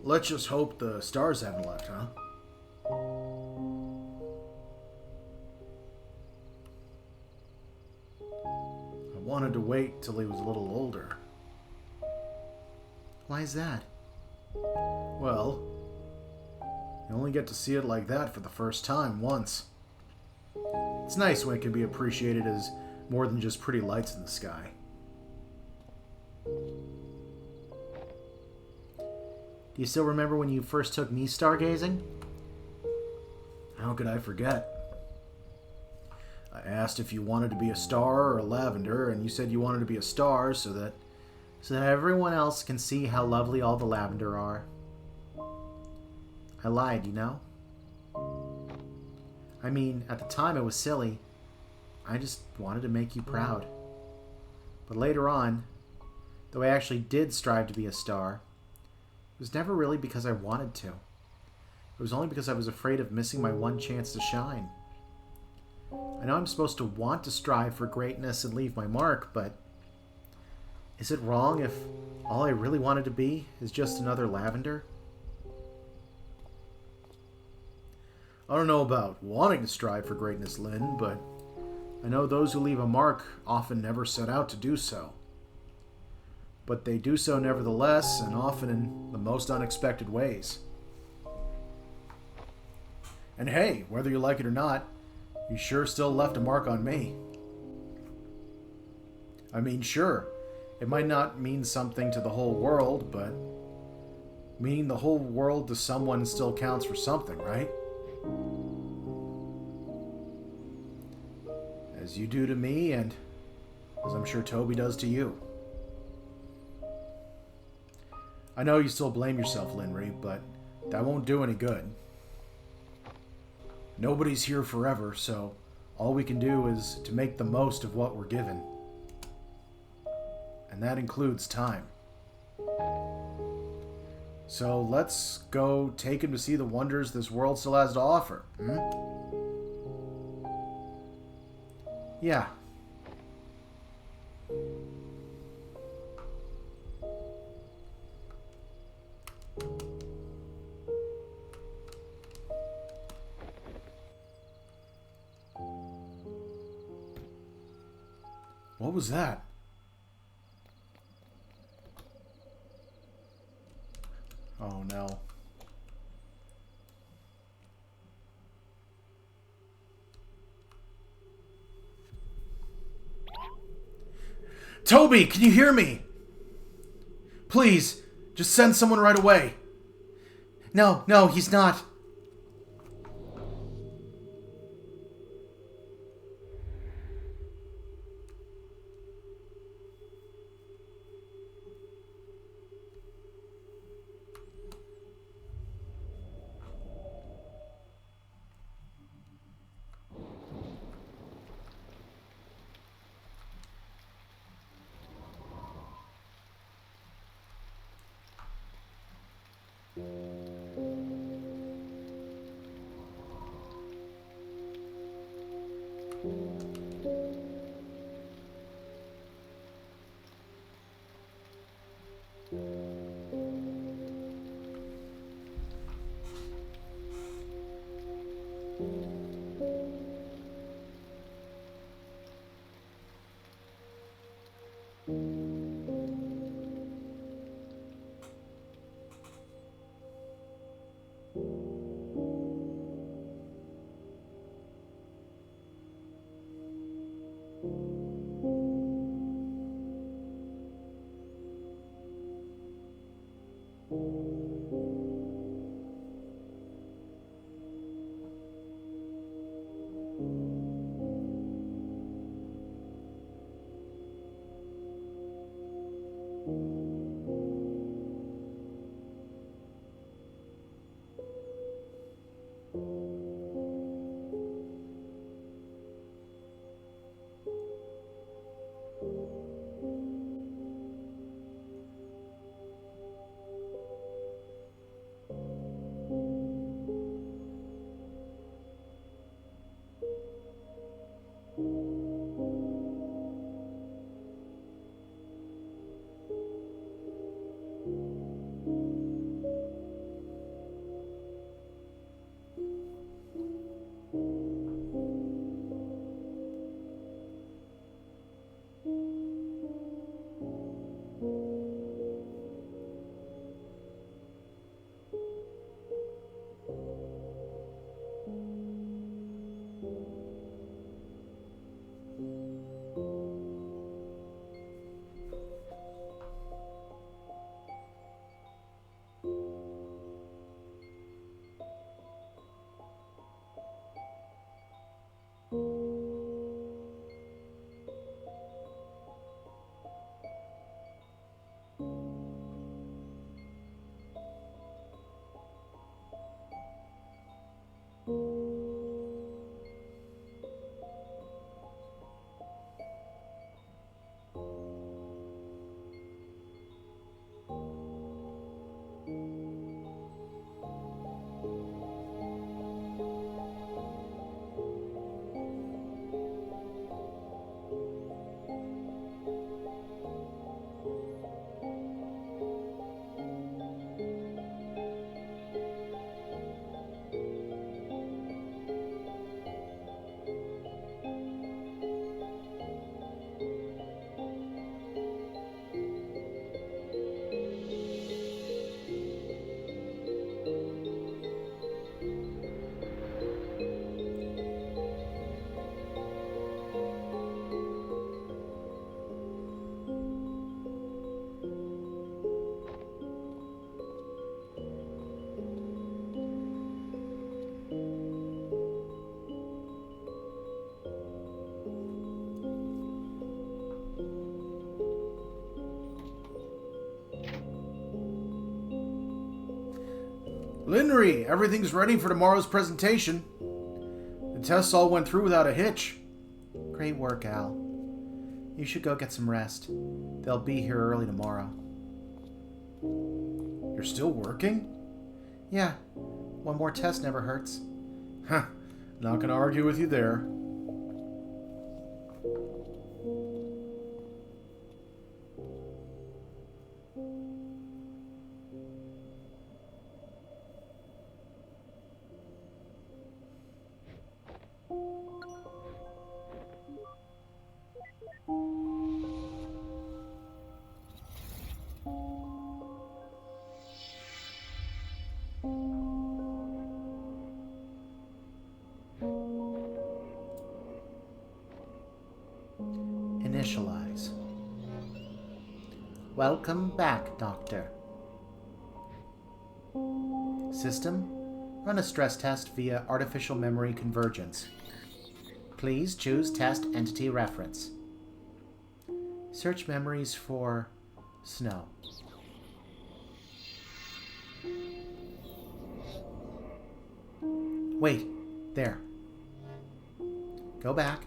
Let's just hope the stars haven't left, huh? I wanted to wait till he was a little older.
Why is that?
Well, you only get to see it like that for the first time once. It's nice when it can be appreciated as more than just pretty lights in the sky.
Do you still remember when you first took me stargazing?
How could I forget? I asked if you wanted to be a star or a lavender, and you said you wanted to be a star so that
everyone else can see how lovely all the lavender are. I lied, you know? I mean, at the time it was silly. I just wanted to make you proud. But later on, though I actually did strive to be a star, it was never really because I wanted to. It was only because I was afraid of missing my one chance to shine. I know I'm supposed to want to strive for greatness and leave my mark, but is it wrong if all I really wanted to be is just another lavender?
I don't know about wanting to strive for greatness, Lynn, but I know those who leave a mark often never set out to do so. But they do so nevertheless, and often in the most unexpected ways. And hey, whether you like it or not, you sure still left a mark on me. I mean, sure, it might not mean something to the whole world, but meaning the whole world to someone still counts for something, right? As you do to me, and as I'm sure Toby does to you. I know you still blame yourself, Linry, but that won't do any good. Nobody's here forever, so all we can do is to make the most of what we're given. And that includes time. So let's go take him to see the wonders this world still has to offer, hmm?
Yeah.
What was that? Oh no. Toby, can you hear me? Please, just send someone right away.
No, he's not.
Linry, everything's ready for tomorrow's presentation. The tests all went through without a hitch.
Great work, Al. You should go get some rest. They'll be here early tomorrow.
You're still working?
Yeah. One more test never hurts.
Huh. Not gonna argue with you there.
Initialize. Welcome back, Doctor. System, run a stress test via artificial memory convergence. Please choose test entity reference. Search memories for snow. Wait, there. Go back.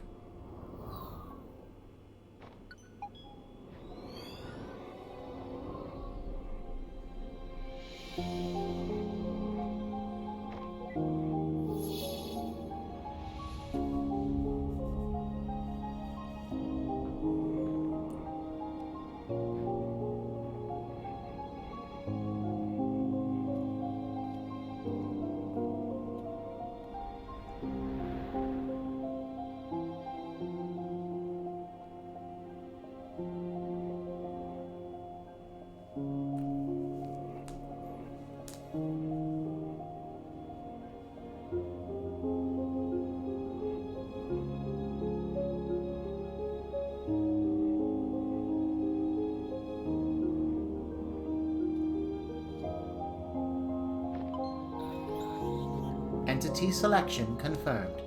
Entity selection confirmed.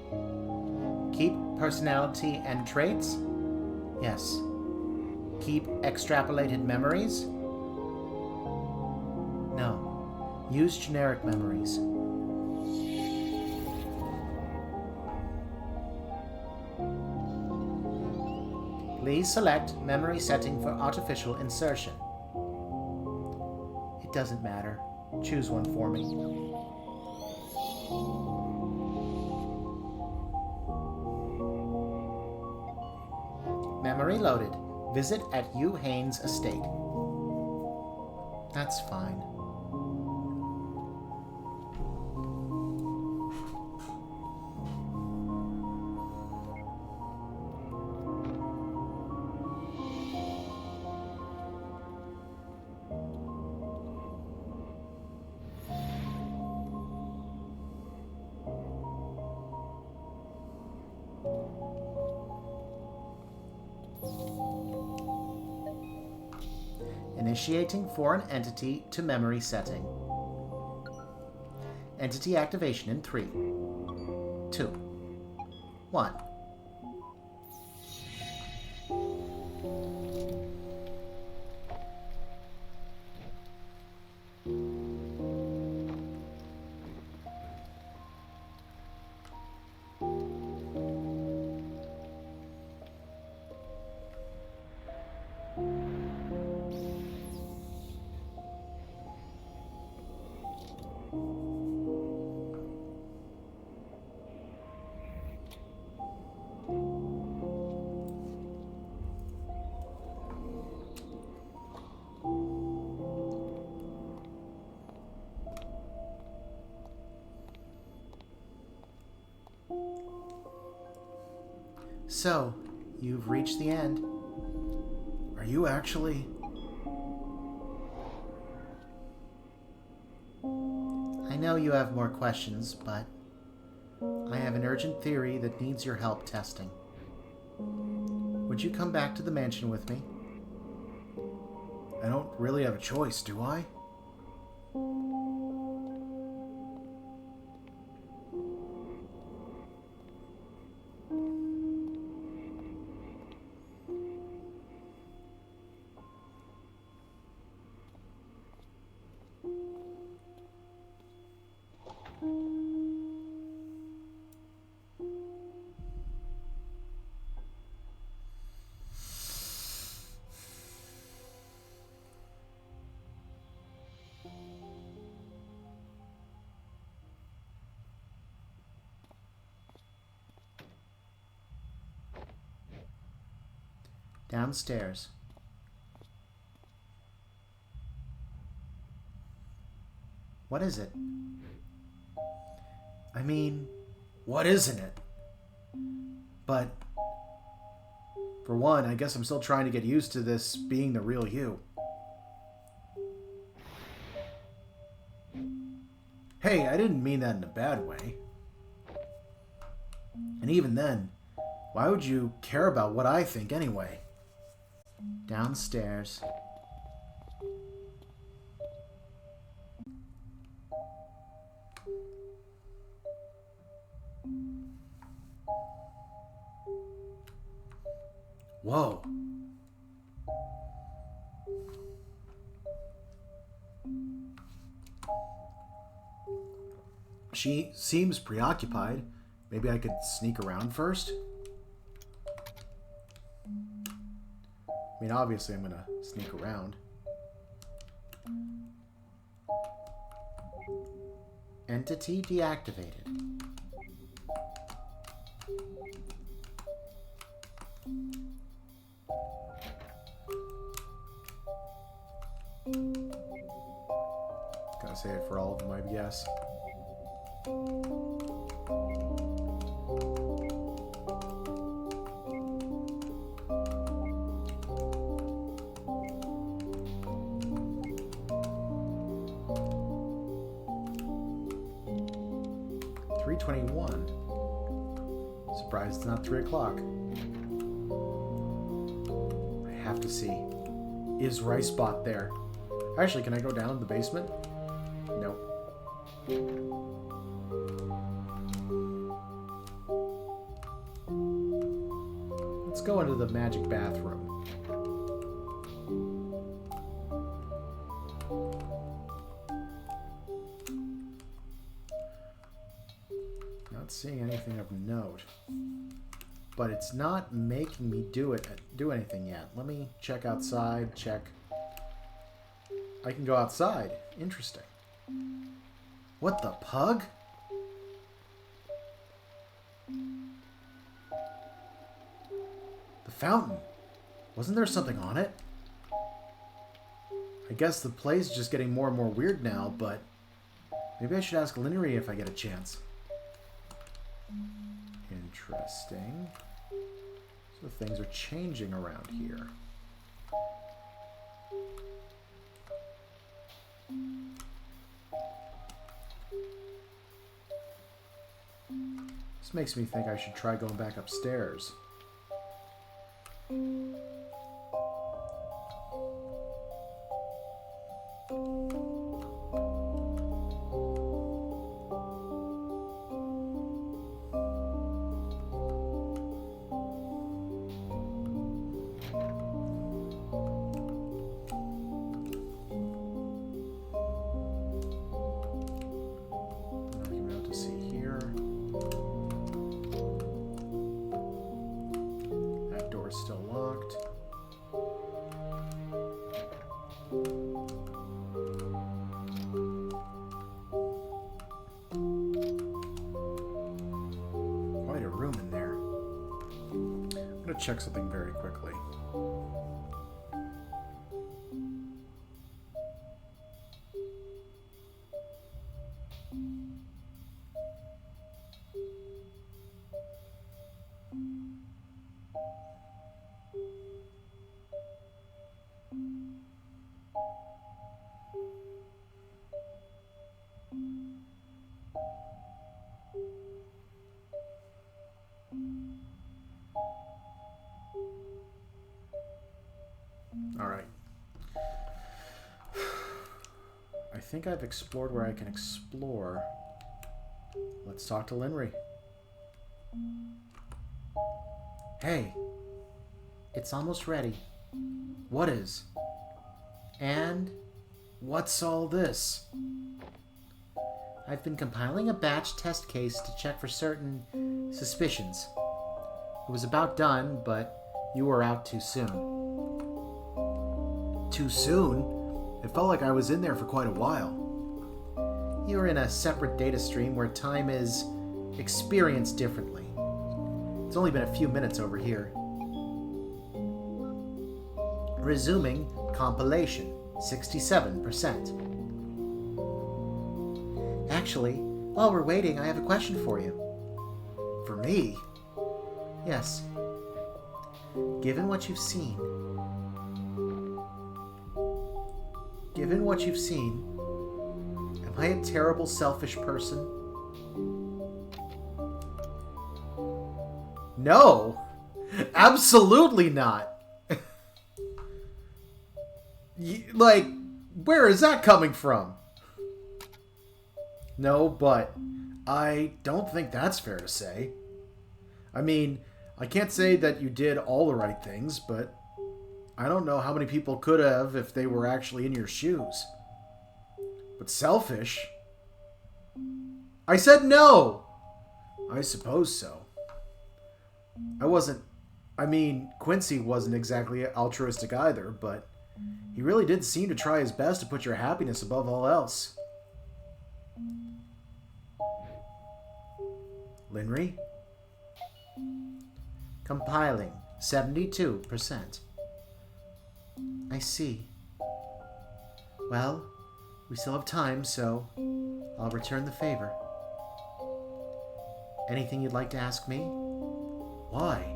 Keep personality and traits? Yes. Keep extrapolated memories? No. Use generic memories. Please select memory setting for artificial insertion. It doesn't matter. Choose one for me. Memory loaded. Visit at U. Haynes Estate. That's fine. Initiating foreign entity to memory setting. Entity activation in 3, 2, 1. So, you've reached the end. Are you actually? I know you have more questions, but I have an urgent theory that needs your help testing. Would you come back to the mansion with me? I don't really have a choice, do I? Downstairs. What is it? I mean, what isn't it? But, for one, I guess I'm still trying to get used to this being the real you. Hey, I didn't mean that in a bad way. And even then, why would you care about what I think anyway? Downstairs. Whoa. She seems preoccupied. Maybe I could sneak around first? I mean, obviously I'm gonna sneak around. Entity deactivated. Gotta say it for all of them, I guess. Surprised it's not 3 o'clock. I have to see. Is Ricebot there? Actually, can I go down to the basement? Nope.
go into the magic bathroom. Not seeing anything of note. But it's not making me do anything yet. Let me check outside, check. I can go outside. Interesting. What the pug? The fountain. Wasn't there something on it? I guess the play's just getting more and more weird now, but maybe I should ask Linery if I get a chance. Interesting. So things are changing around here. This makes me think I should try going back upstairs. Check something very quickly. Alright. I think I've explored where I can explore. Let's talk to Linery. Hey. It's almost ready. What is? And what's all this? I've been compiling a batch test case to check for certain suspicions. It was about done, but you were out too soon. Too soon? It felt like I was in there for quite a while. You're in a separate data stream where time is experienced differently. It's only been a few minutes over here. Resuming compilation, 67%. Actually, while we're waiting, I have a question for you. For me? Yes. Given what you've seen, am I a terrible, selfish person? No! Absolutely not! Like, where is that coming from? No, but I don't think that's fair to say. I mean, I can't say that you did all the right things, but I don't know how many people could have if they were actually in your shoes. But selfish? I said no! I suppose so. Quincy wasn't exactly altruistic either, but he really did seem to try his best to put your happiness above all else. Linery? Compiling, 72%. I see. Well, we still have time, so I'll return the favor. Anything you'd like to ask me? Why?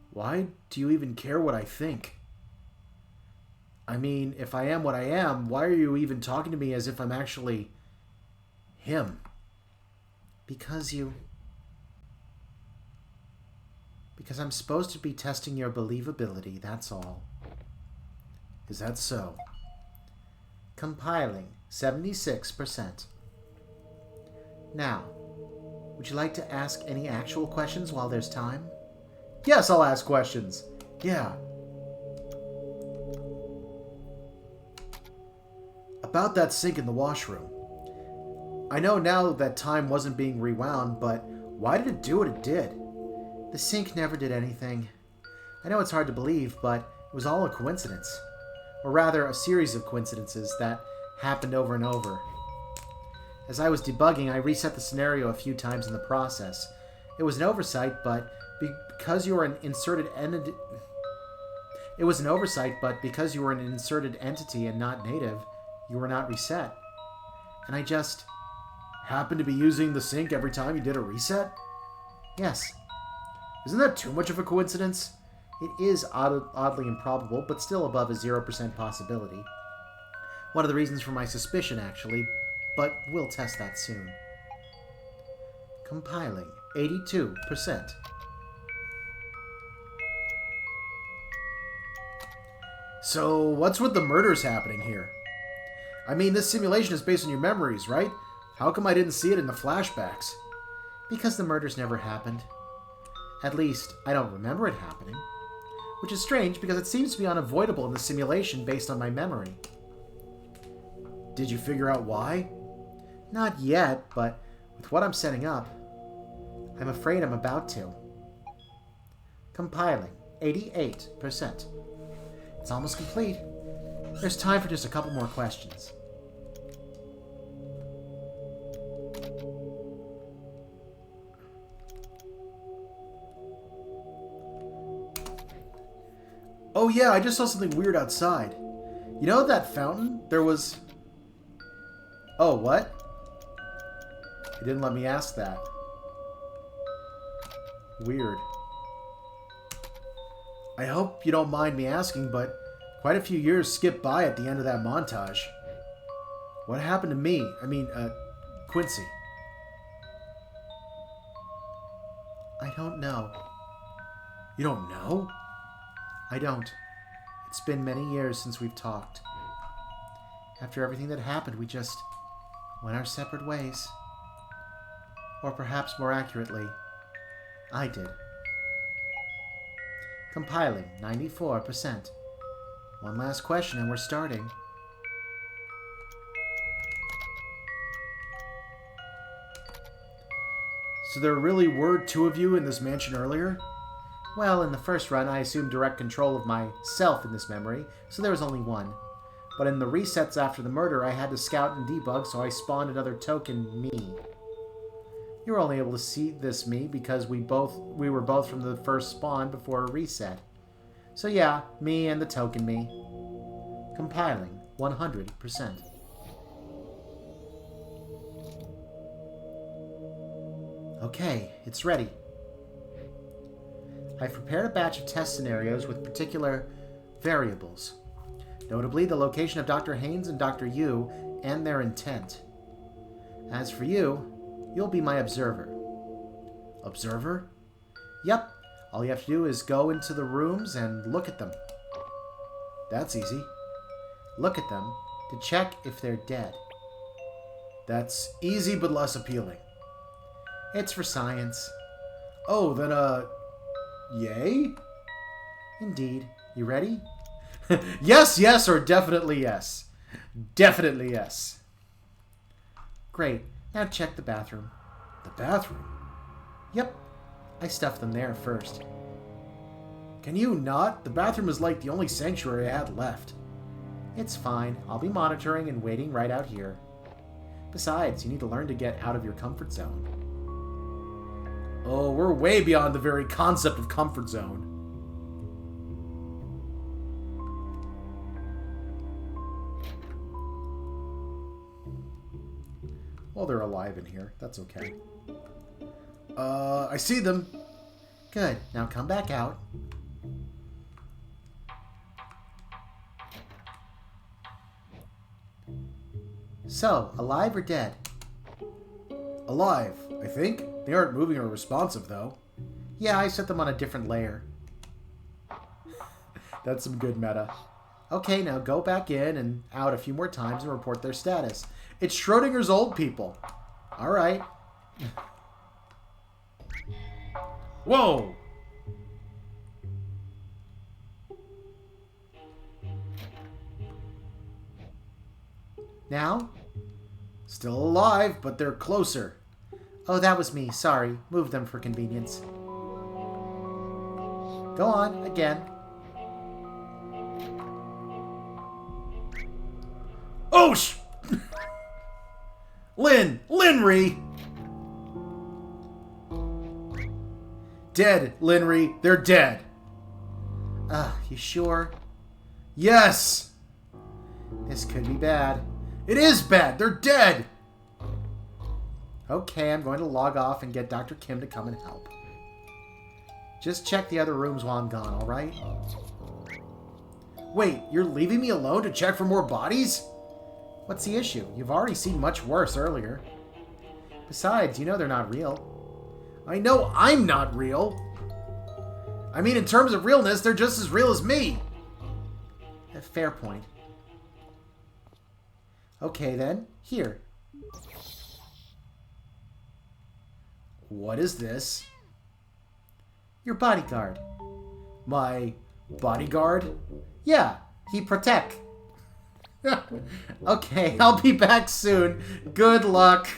Why do you even care what I think? I mean, if I am what I am, why are you even talking to me as if I'm actually him? Because I'm supposed to be testing your believability, that's all. Is that so? Compiling, 76%. Now,
Would you like to ask any actual questions while there's time?
Yes, I'll ask questions. Yeah. About that sink in the washroom. I know now that time wasn't being rewound, but why did it do what it did?
The sink never did anything. I know it's hard to believe, but it was all a coincidence. Or rather, a series of coincidences that happened over and over. As I was debugging, I reset the scenario a few times in the process. It was an oversight, but because you were an inserted entity... It was an oversight, but because you were an inserted entity and not native, you were not reset. And I just...
happened to be using the sink every time you did a reset?
Yes.
Isn't that too much of a coincidence?
It is oddly improbable, but still above a 0% possibility. One of the reasons for my suspicion, actually, but we'll test that soon. Compiling. 82%.
So, what's with the murders happening here? I mean, this simulation is based on your memories, right? How come I didn't see it in the flashbacks?
Because the murders never happened. At least, I don't remember it happening. Which is strange, because it seems to be unavoidable in the simulation based on my memory.
Did you figure out why?
Not yet, but with what I'm setting up, I'm afraid I'm about to. Compiling. 88%. It's almost complete. There's time for just a couple more questions.
Oh yeah, I just saw something weird outside. You know that fountain? There was... Oh, what? He didn't let me ask that. Weird. I hope you don't mind me asking, but quite a few years skipped by at the end of that montage. What happened to me? I mean, Quincy.
I don't know.
You don't know?
I don't. It's been many years since we've talked. After everything that happened, we just went our separate ways. Or perhaps more accurately, I did. Compiling. 94%. One last question and we're starting.
So there really were two of you in this mansion earlier?
Well, in the first run, I assumed direct control of myself in this memory, so there was only one. But in the resets after the murder, I had to scout and debug, so I spawned another token me. You were only able to see this me because we were both from the first spawn before a reset. So yeah, me and the token me. Compiling. 100%. Okay, it's ready. I've prepared a batch of test scenarios with particular variables. Notably, the location of Dr. Haynes and Dr. Yu and their intent. As for you, you'll be my observer.
Observer?
Yep. All you have to do is go into the rooms and look at them.
That's easy.
Look at them to check if they're dead.
That's easy but less appealing.
It's for science.
Oh, then, yay?
Indeed. You ready?
Yes, yes, or definitely yes. Definitely yes.
Great. Now check the bathroom.
The bathroom?
Yep. I stuffed them there first.
Can you not? The bathroom is like the only sanctuary I had left.
It's fine. I'll be monitoring and waiting right out here. Besides, you need to learn to get out of your comfort zone.
Oh, we're way beyond the very concept of comfort zone. Well, they're alive in here. That's okay. I see them.
Good. Now come back out. So, alive or dead?
Alive, I think. They aren't moving or responsive, though.
Yeah, I set them on a different layer.
That's some good meta.
Okay, now go back in and out a few more times and report their status.
It's Schrodinger's old people.
All right.
Whoa!
Now?
Still alive, but they're closer.
Oh, that was me. Sorry. Move them for convenience. Go on, again.
Oh, Linry! Dead, Linry. They're dead.
You sure?
Yes!
This could be bad.
It is bad. They're dead.
Okay, I'm going to log off and get Dr. Kim to come and help. Just check the other rooms while I'm gone, alright?
Wait, you're leaving me alone to check for more bodies?
What's the issue? You've already seen much worse earlier. Besides, you know they're not real.
I know I'm not real. I mean, in terms of realness, they're just as real as me.
A fair point. Okay, then. Here.
What is this?
Your bodyguard.
My bodyguard?
Yeah, he protect. Okay, I'll be back soon. Good luck.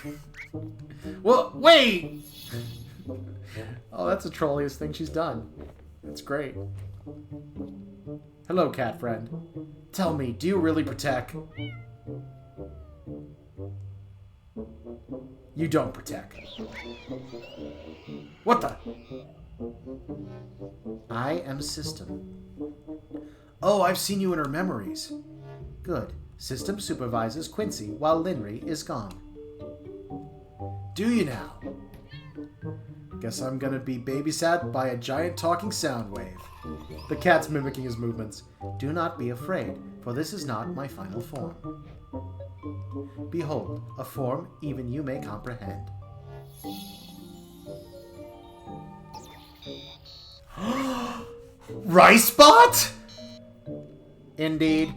Well, wait!
Oh, that's the trolliest thing she's done. That's great.
Hello, cat friend. Tell me, do you really protect? You don't protect. What the?
I am System.
Oh, I've seen you in her memories.
Good. System supervises Quincy while Linry is gone.
Do you now? Guess I'm gonna be babysat by a giant talking sound wave. The cat's mimicking his movements.
Do not be afraid, for this is not my final form. Behold, a form even you may comprehend.
Ricebot?
Indeed.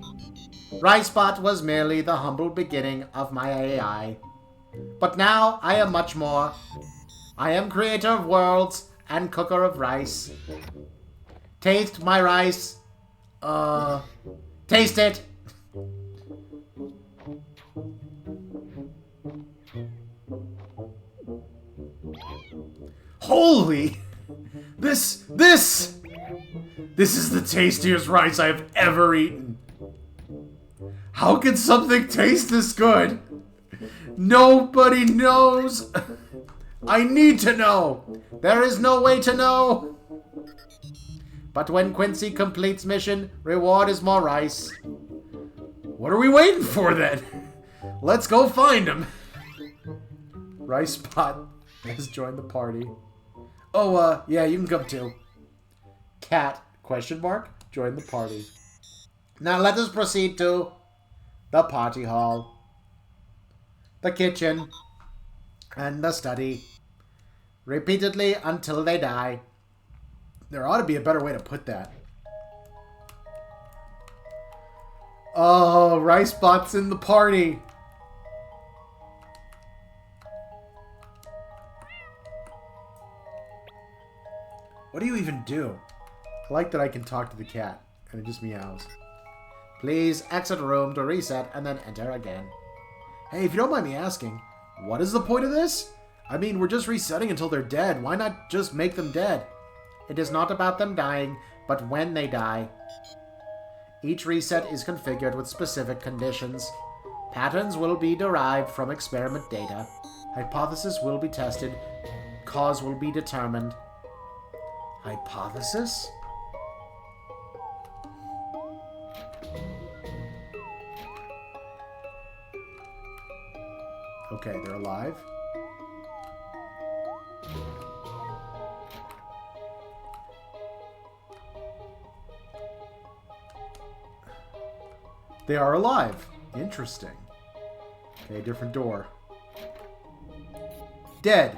Ricebot was merely the humble beginning of my AI. But now I am much more. I am creator of worlds and cooker of rice. Taste my rice. Taste it.
Holy! This is the tastiest rice I have ever eaten. How can something taste this good? Nobody knows. I need to know.
There is no way to know. But when Quincy completes mission, reward is more rice.
What are we waiting for then? Let's go find him. Ricebot has joined the party. Oh, yeah, you can come too.
Cat, question mark, join the party. Now let us proceed to the party hall, the kitchen, and the study. Repeatedly until they die.
There ought to be a better way to put that. Oh, Ricebot's in the party. What do you even do? I like that I can talk to the cat, and it just meows.
Please exit room to reset and then enter again.
Hey, if you don't mind me asking, what is the point of this? I mean, we're just resetting until they're dead. Why not just make them dead?
It is not about them dying, but when they die. Each reset is configured with specific conditions. Patterns will be derived from experiment data. Hypothesis will be tested. Cause will be determined.
Hypothesis? Okay, they're alive. They are alive. Interesting. Okay, different door. Dead.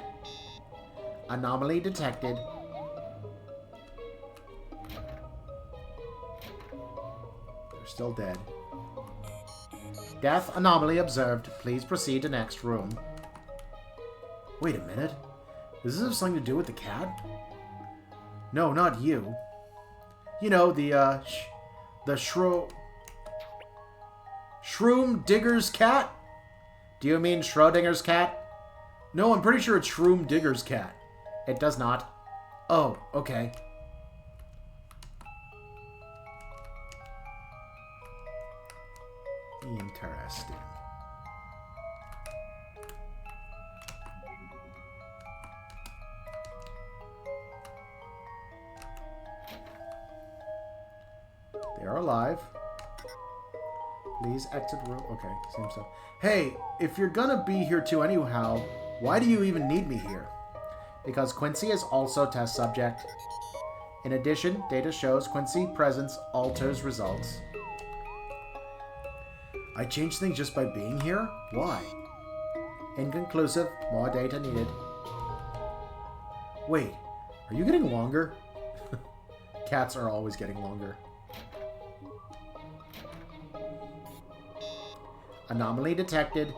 Anomaly detected.
They're still dead.
Death anomaly observed. Please proceed to next room.
Wait a minute. Does this have something to do with the cat? No, not you. You know, the Shroom Digger's cat? Do you mean Schrodinger's cat? No, I'm pretty sure it's Shroom Digger's cat. It does not. Oh, okay. Interesting. They are alive. Please exit room. Okay, same stuff. Hey, if you're gonna be here too anyhow, why do you even need me here? Because Quincy is also test subject. In addition, data shows Quincy presence alters results. I changed things just by being here? Why? Inconclusive. More data needed. Wait, are you getting longer? Cats are always getting longer. Anomaly detected.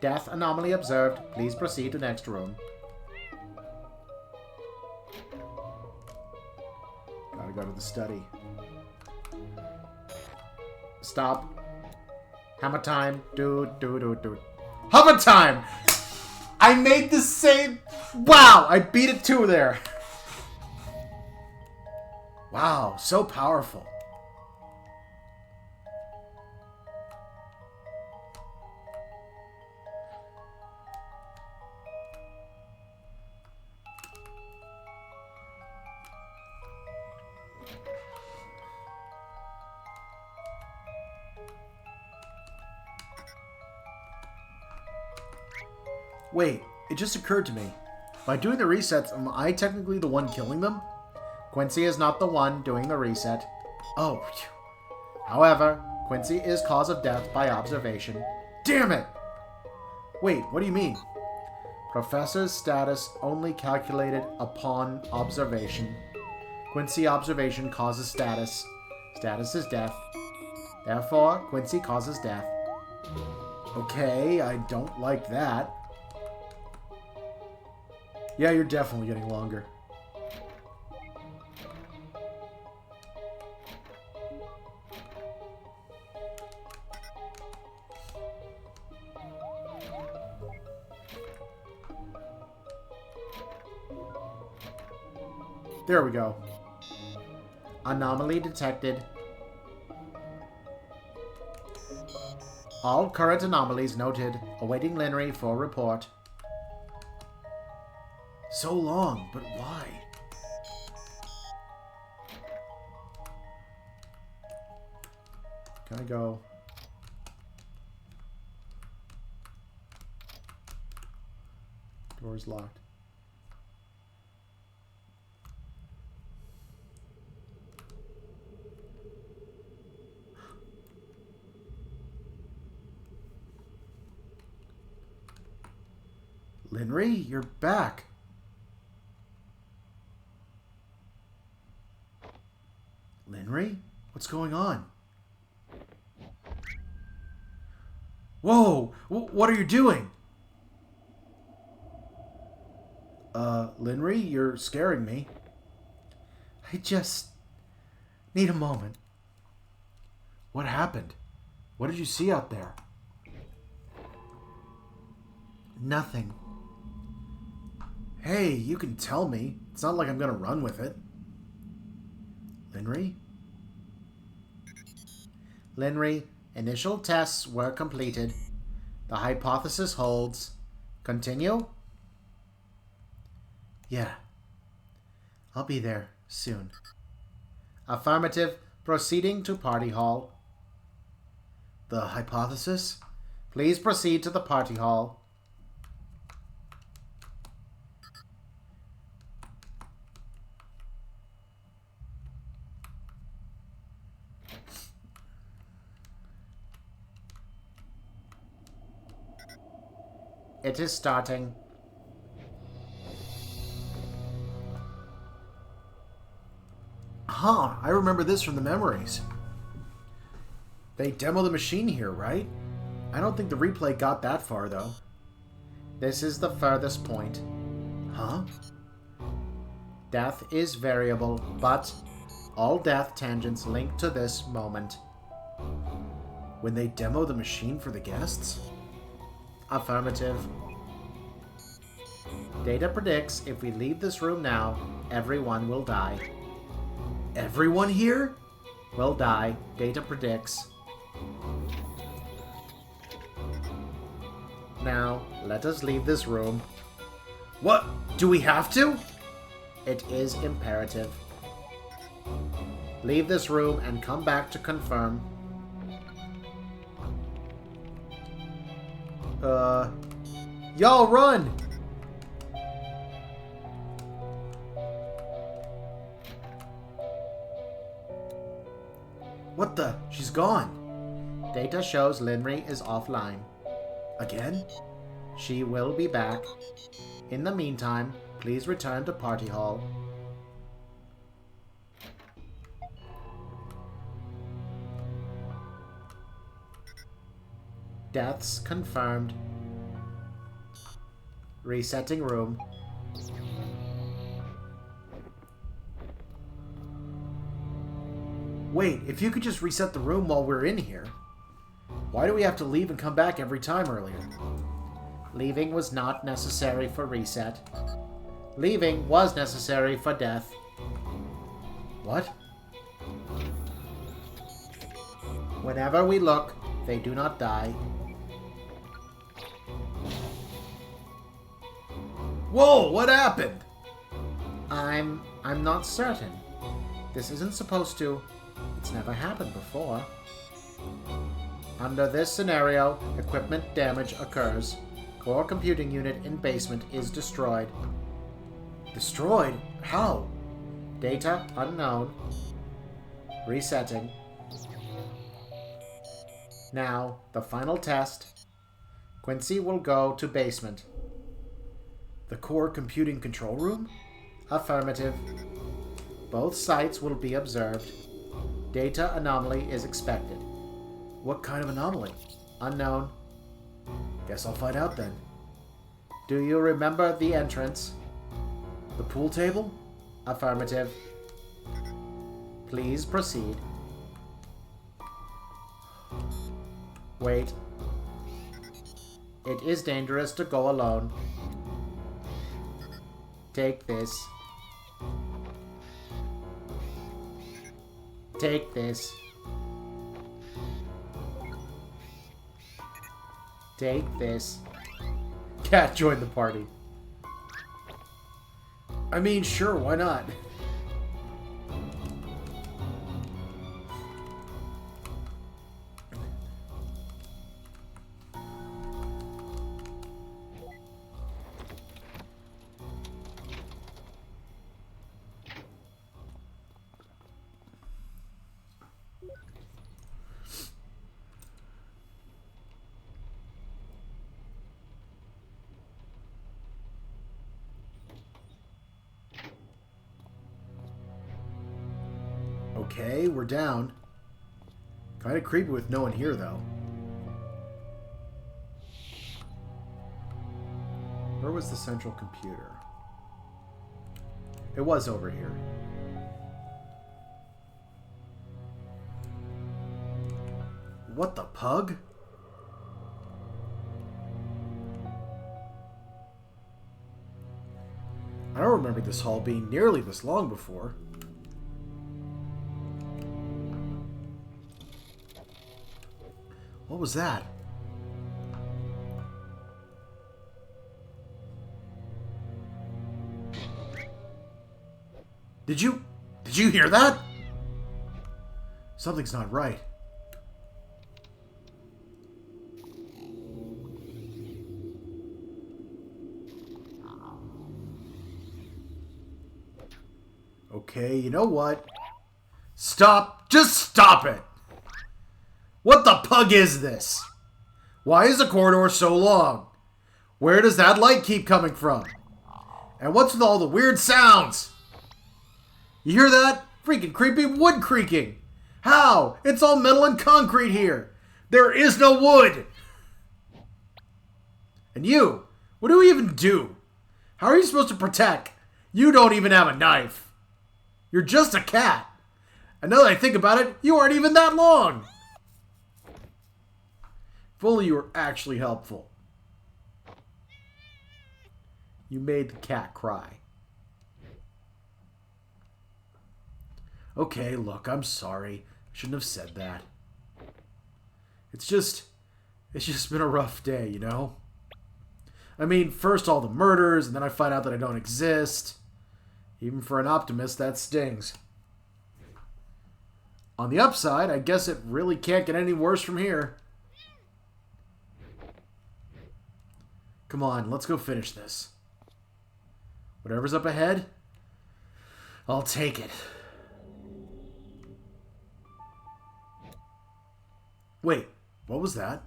Death anomaly observed. Please proceed to next room. Gotta go to the study. Stop. Hammer time. Do. Hammer time! I made the same... Wow! I beat it too there. Wow, so powerful. Wait, it just occurred to me. By doing the resets, am I technically the one killing them? Quincy is not the one doing the reset. Oh. However, Quincy is cause of death by observation. Damn it! Wait, what do you mean? Professor's status only calculated upon observation. Quincy observation causes status. Status is death. Therefore, Quincy causes death. Okay, I don't like that. Yeah, you're definitely getting longer. There we go. Anomaly detected. All current anomalies noted. Awaiting Linry for report. So long, but why? Can I go? Door's locked. Linry, you're back. Linry? What's going on? Whoa! What are you doing? Linry, you're scaring me. I just need a moment. What happened? What did you see out there? Nothing. Hey, you can tell me. It's not like I'm gonna run with it. Linry? Linry, initial tests were completed. The hypothesis holds. Continue? Yeah. I'll be there soon. Affirmative. Proceeding to party hall. The hypothesis? Please proceed to the party hall. It is starting. Huh, I remember this from the memories. They demo the machine here, right? I don't think the replay got that far, though.
This is the furthest point.
Huh?
Death is variable, but all death tangents link to this moment.
When they demo the machine for the guests?
Affirmative. Data predicts if we leave this room now, everyone will die.
Everyone here?
Will die. Data predicts. Now, let us leave this room.
What? Do we have to?
It is imperative. Leave this room and come back to confirm.
Y'all run! What the? She's gone.
Data shows Linry is offline.
Again?
She will be back. In the meantime, please return to Party Hall. Deaths confirmed. Resetting room.
Wait, if you could just reset the room while we're in here, why do we have to leave and come back every time earlier?
Leaving was not necessary for reset. Leaving was necessary for death.
What?
Whenever we look, they do not die.
Whoa, what happened?
I'm not certain. This isn't supposed to. It's never happened before. Under this scenario, equipment damage occurs. Core computing unit in basement is destroyed.
Destroyed? How?
Data unknown. Resetting. Now, the final test. Quincy will go to basement.
The core computing control room?
Affirmative. Both sites will be observed. Data anomaly is expected.
What kind of anomaly?
Unknown.
Guess I'll find out then.
Do you remember the entrance?
The pool table?
Affirmative. Please proceed. Wait. It is dangerous to go alone. Take this. Take this. Take this.
Cat joined the party. I mean, sure, why not? Okay, we're down. Kind of creepy with no one here, though. Where was the central computer? It was over here. What the pug? I don't remember this hall being nearly this long before. What was that? Did you hear that? Something's not right. Okay, you know what? Stop! Just stop it! What the pug is this? Why is the corridor so long? Where does that light keep coming from? And what's with all the weird sounds? You hear that? Freaking creepy wood creaking. How? It's all metal and concrete here. There is no wood. And you, What do we even do? How are you supposed to protect? You don't even have a knife. You're just a cat. And now that I think about it, you aren't even that long. If only you were actually helpful. You made the cat cry. Okay, look, I'm sorry. I shouldn't have said that. It's just been a rough day, you know? I mean, first all the murders, and then I find out that I don't exist. Even for an optimist, that stings. On the upside, I guess it really can't get any worse from here. Come on, let's go finish this. Whatever's up ahead, I'll take it. Wait, what was that?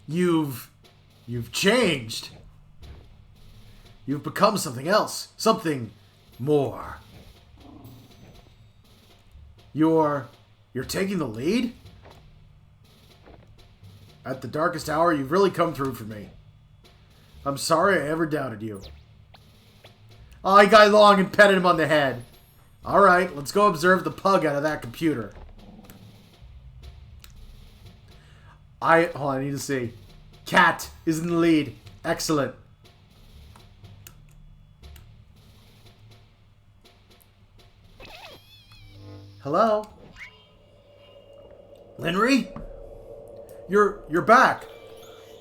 You've changed. You've become something else. Something more. You're taking the lead? At the darkest hour, you've really come through for me. I'm sorry I ever doubted you. Oh, I got along and petted him on the head. Alright, let's go observe the pug out of that computer. Hold on, I need to see. Cat is in the lead. Excellent. Hello? Linry? You're back.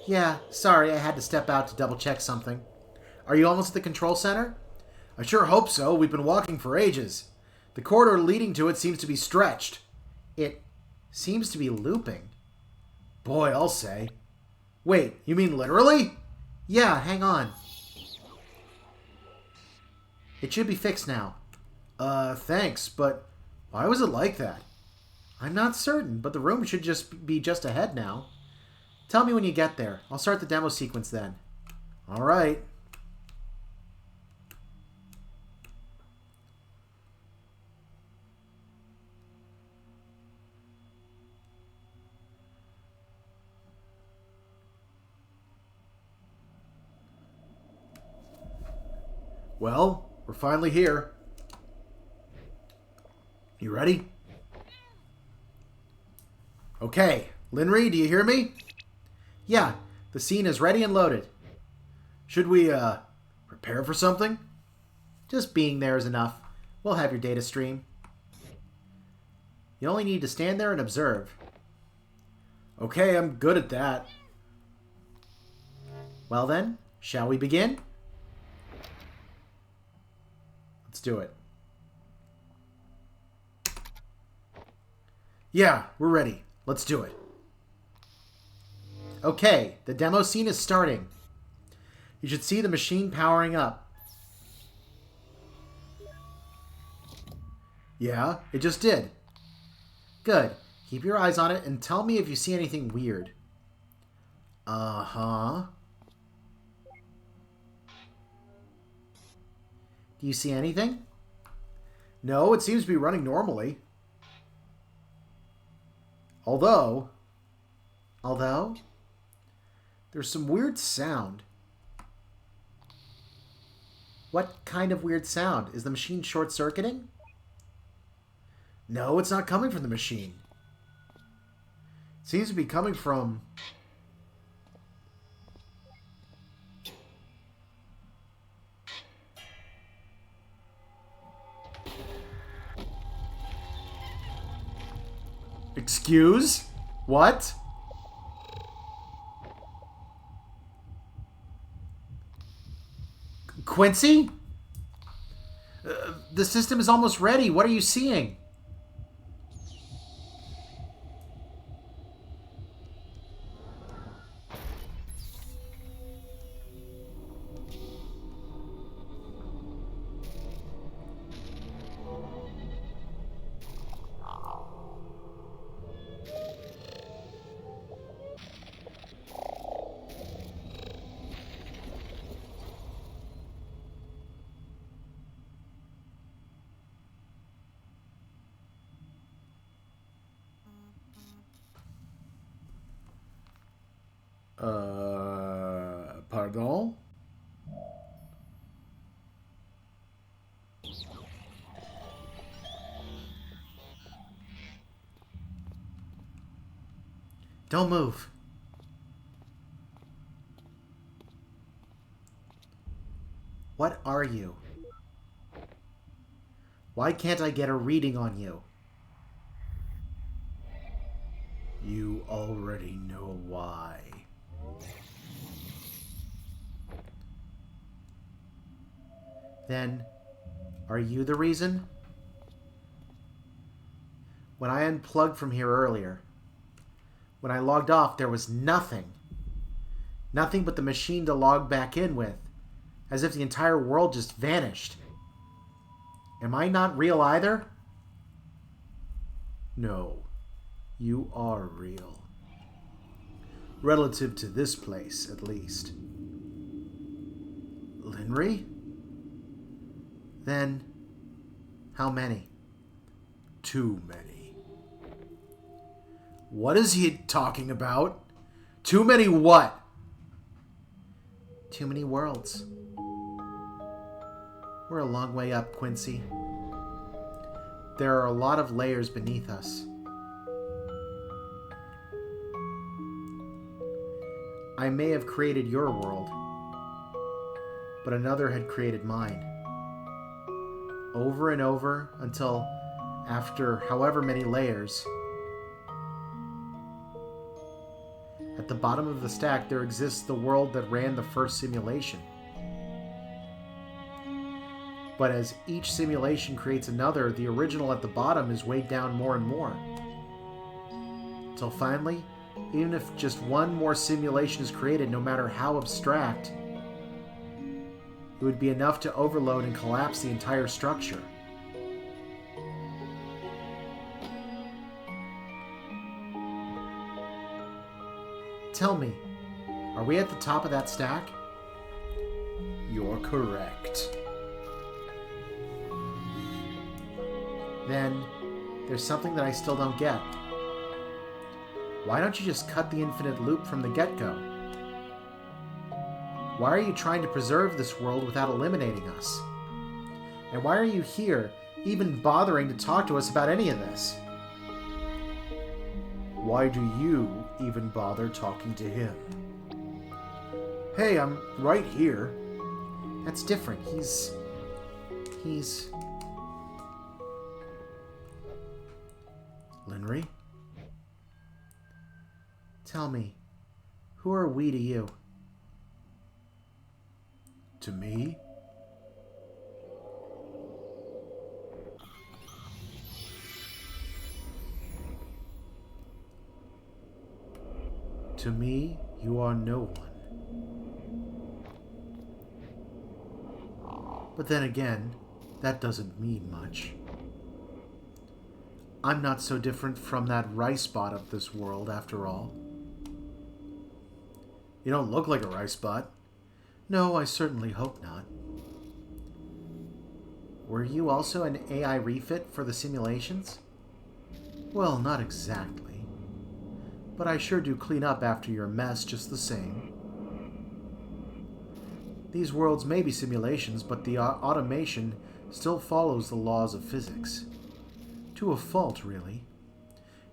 Yeah, sorry, I had to step out to double check something. Are you almost at the control center? I sure hope so. We've been walking for ages. The corridor leading to it seems to be stretched. It seems to be looping. Boy, I'll say. Wait, you mean literally? Yeah, hang on. It should be fixed now. Thanks, but why was it like that? I'm not certain, but the room should be just ahead now. Tell me when you get there. I'll start the demo sequence then. All right. Well, we're finally here. You ready? Okay, Linry, do you hear me? Yeah, the scene is ready and loaded. Should we, prepare for something? Just being there is enough. We'll have your data stream. You only need to stand there and observe. Okay, I'm good at that. Well then, shall we begin? Let's do it. Yeah, we're ready. Let's do it. Okay, the demo scene is starting. You should see the machine powering up. Yeah, it just did. Good. Keep your eyes on it and tell me if you see anything weird. Uh-huh. Do you see anything? No, it seems to be running normally. Although, there's some weird sound. What kind of weird sound? Is the machine short-circuiting? No, it's not coming from the machine. It seems to be coming from... Excuse? What? Quincy? The system is almost ready. What are you seeing? Pardon? Don't move. What are you? Why can't I get a reading on you? You already know why. Then, are you the reason? When I unplugged from here earlier, when I logged off, there was nothing. Nothing but the machine to log back in with, as if the entire world just vanished. Am I not real either? No, you are real. Relative to this place, at least. Linry? Then, how many? Too many. What is he talking about? Too many what? Too many worlds. We're a long way up, Quincy. There are a lot of layers beneath us. I may have created your world, but another had created mine. Over and over until, after however many layers, at the bottom of the stack there exists the world that ran the first simulation. But as each simulation creates another, the original at the bottom is weighed down more and more. Until finally, even if just one more simulation is created, no matter how abstract, it would be enough to overload and collapse the entire structure. Tell me, are we at the top of that stack? You're correct. Then, there's something that I still don't get. Why don't you just cut the infinite loop from the get-go? Why are you trying to preserve this world without eliminating us? And why are you here, even bothering to talk to us about any of this? Why do you even bother talking to him? Hey, I'm right here. That's different. He's... Linry? Tell me, who are we to you? To me? To me, you are no one. But then again, that doesn't mean much. I'm not so different from that rice bot of this world, after all. You don't look like a rice bot. No, I certainly hope not. Were you also an AI refit for the simulations? Well, not exactly. But I sure do clean up after your mess just the same. These worlds may be simulations, but the automation still follows the laws of physics. To a fault, really.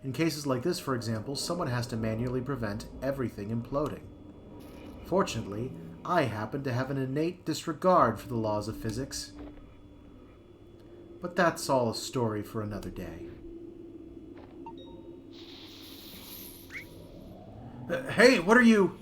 In cases like this, for example, someone has to manually prevent everything imploding. Fortunately, I happen to have an innate disregard for the laws of physics. But that's all a story for another day. Hey, what are you...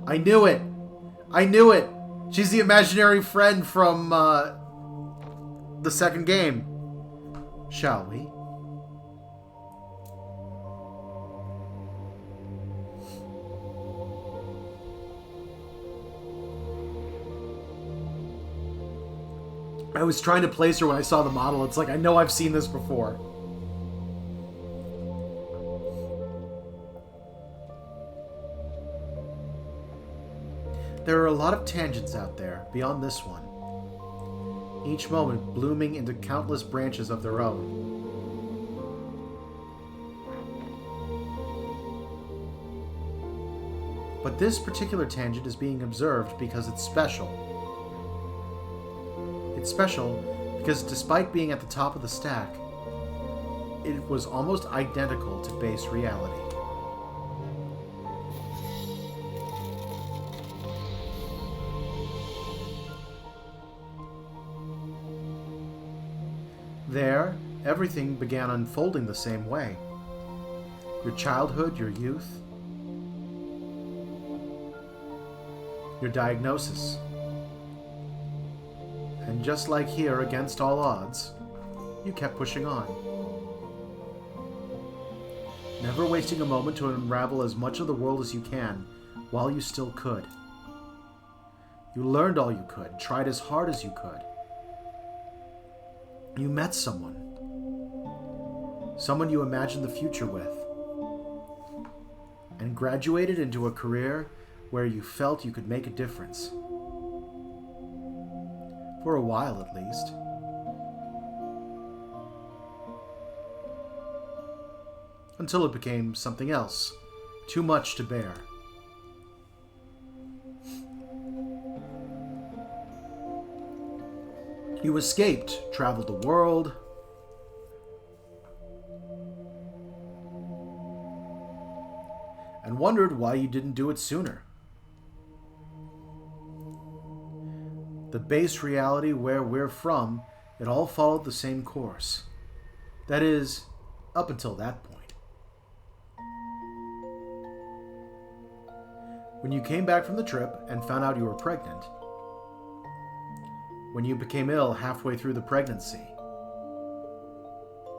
I knew it! I knew it! She's the imaginary friend from, the second game. Shall we? I was trying to place her when I saw the model. It's like, I know I've seen this before. There are a lot of tangents out there beyond this one, each moment blooming into countless branches of their own. But this particular tangent is being observed because it's special. It's special because despite being at the top of the stack, it was almost identical to base reality. There, everything began unfolding the same way. Your childhood, your youth, your diagnosis. And just like here, against all odds, you kept pushing on. Never wasting a moment to unravel as much of the world as you can, while you still could. You learned all you could, tried as hard as you could. You met someone. Someone you imagined the future with. And graduated into a career where you felt you could make a difference. For a while, at least. Until it became something else. Too much to bear. You escaped, traveled the world, and wondered why you didn't do it sooner. The base reality where we're from, it all followed the same course. That is, up until that point. When you came back from the trip and found out you were pregnant, when you became ill halfway through the pregnancy,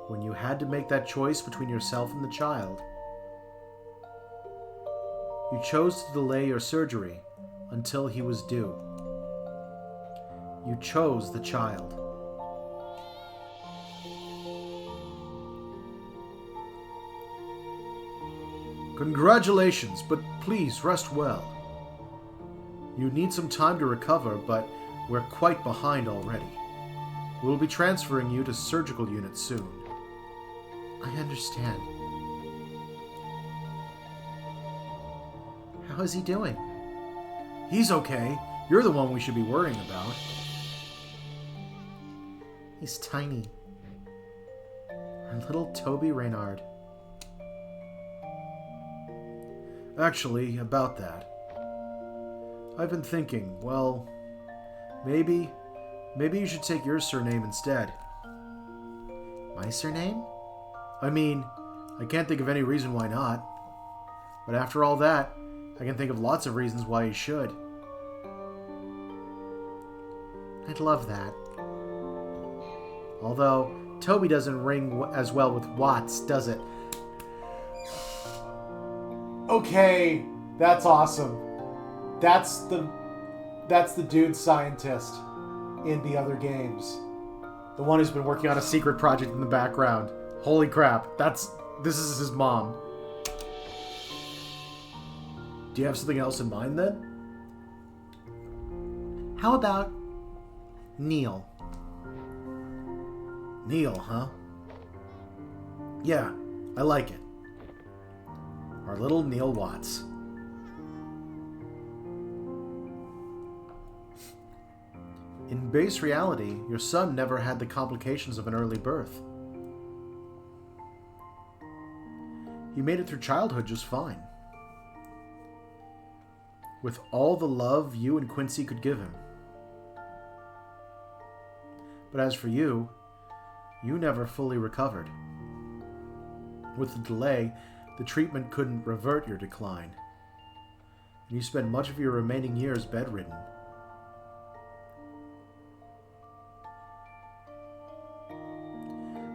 when you had to make that choice between yourself and the child, you chose to delay your surgery until he was due. You chose the child. Congratulations, but please rest well. You need some time to recover, but we're quite behind already. We'll be transferring you to surgical unit soon. I understand. How is he doing? He's okay. You're the one we should be worrying about. He's tiny. Our little Toby Reynard. Actually, about that. I've been thinking, well, maybe you should take your surname instead. My surname? I mean, I can't think of any reason why not. But after all that, I can think of lots of reasons why you should. I'd love that. Although, Toby doesn't ring as well with Watts, does it? Okay, that's awesome. That's the dude scientist in the other games. The one who's been working on a secret project in the background. Holy crap, this is his mom. Do you have something else in mind then? How about Neil? Neil, huh? Yeah, I like it. Our little Neil Watts. In base reality, your son never had the complications of an early birth. He made it through childhood just fine. With all the love you and Quincy could give him. But as for you, you never fully recovered. With the delay, the treatment couldn't revert your decline. And you spent much of your remaining years bedridden.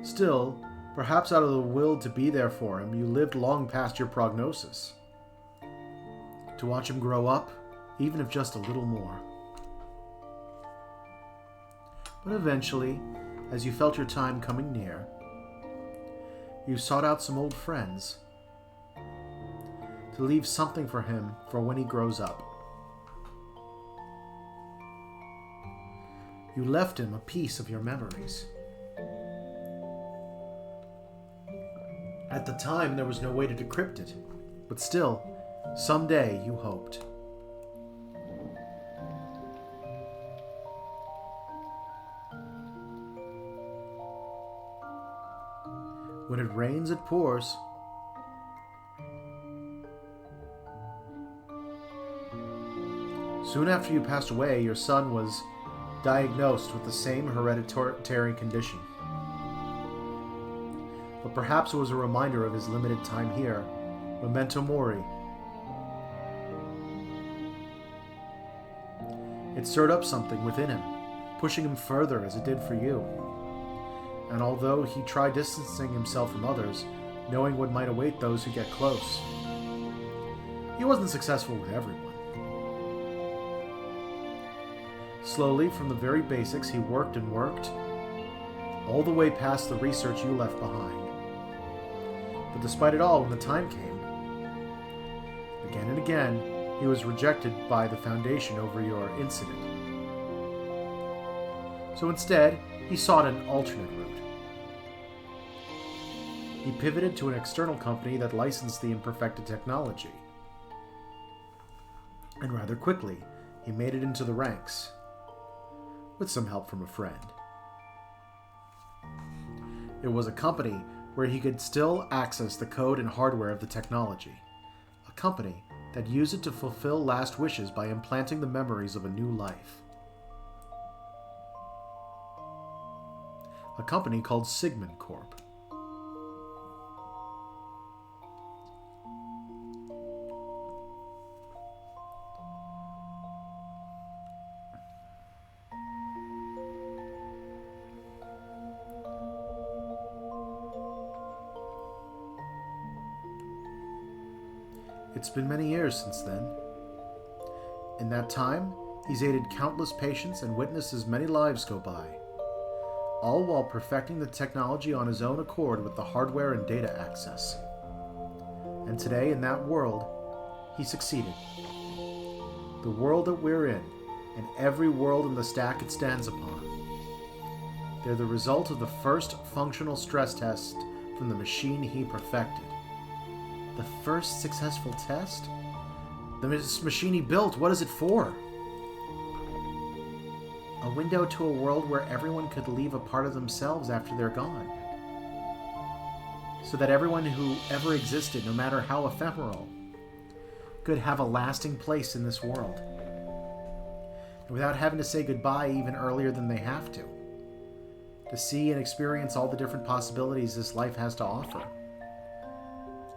Still, perhaps out of the will to be there for him, you lived long past your prognosis. To watch him grow up, even if just a little more. But eventually, as you felt your time coming near, you sought out some old friends to leave something for him for when he grows up. You left him a piece of your memories. At the time, there was no way to decrypt it, but still, someday you hoped. When it rains, it pours. Soon after you passed away, your son was diagnosed with the same hereditary condition. But perhaps it was a reminder of his limited time here. Memento mori. It stirred up something within him, pushing him further as it did for you. And although he tried distancing himself from others, knowing what might await those who get close, he wasn't successful with everyone. Slowly, from the very basics, he worked and worked, all the way past the research you left behind. But despite it all, when the time came, again and again, he was rejected by the Foundation over your incident. So instead, he sought an alternate route. He pivoted to an external company that licensed the imperfected technology. And rather quickly, he made it into the ranks, with some help from a friend. It was a company where he could still access the code and hardware of the technology. A company that used it to fulfill last wishes by implanting the memories of a new life. A company called Sigmund Corp. It's been many years since then. In that time, he's aided countless patients and witnessed as many lives go by, all while perfecting the technology on his own accord with the hardware and data access. And today, in that world, he succeeded. The world that we're in, and every world in the stack it stands upon. They're the result of the first functional stress test from the machine he perfected. The first successful test? The machine he built, what is it for? A window to a world where everyone could leave a part of themselves after they're gone. So that everyone who ever existed, no matter how ephemeral, could have a lasting place in this world. And without having to say goodbye even earlier than they have to. To see and experience all the different possibilities this life has to offer.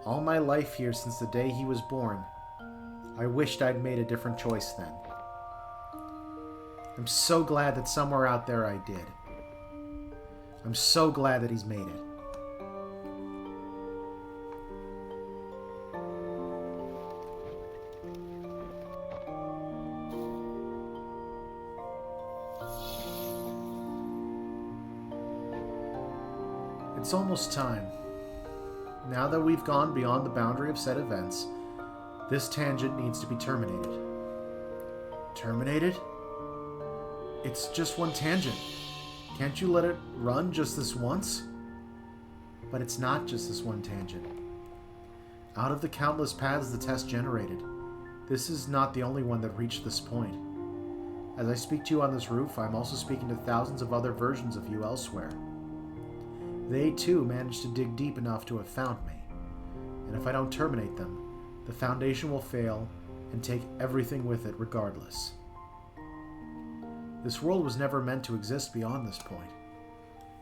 All my life here since the day he was born, I wished I'd made a different choice then. I'm so glad that somewhere out there I did. I'm so glad that he's made it. It's almost time. Now that we've gone beyond the boundary of said events, this tangent needs to be terminated. Terminated? It's just one tangent. Can't you let it run just this once? But it's not just this one tangent. Out of the countless paths the test generated, this is not the only one that reached this point. As I speak to you on this roof, I'm also speaking to thousands of other versions of you elsewhere. They too managed to dig deep enough to have found me. And if I don't terminate them, the Foundation will fail and take everything with it regardless. This world was never meant to exist beyond this point.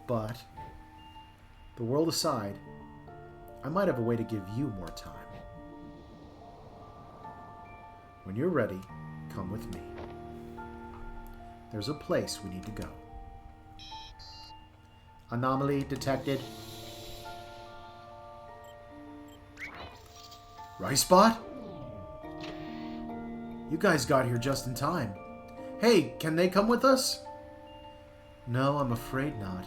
But, the world aside, I might have a way to give you more time. When you're ready, come with me. There's a place we need to go. Anomaly detected. Ricebot? You guys got here just in time. Hey, can they come with us? No, I'm afraid not.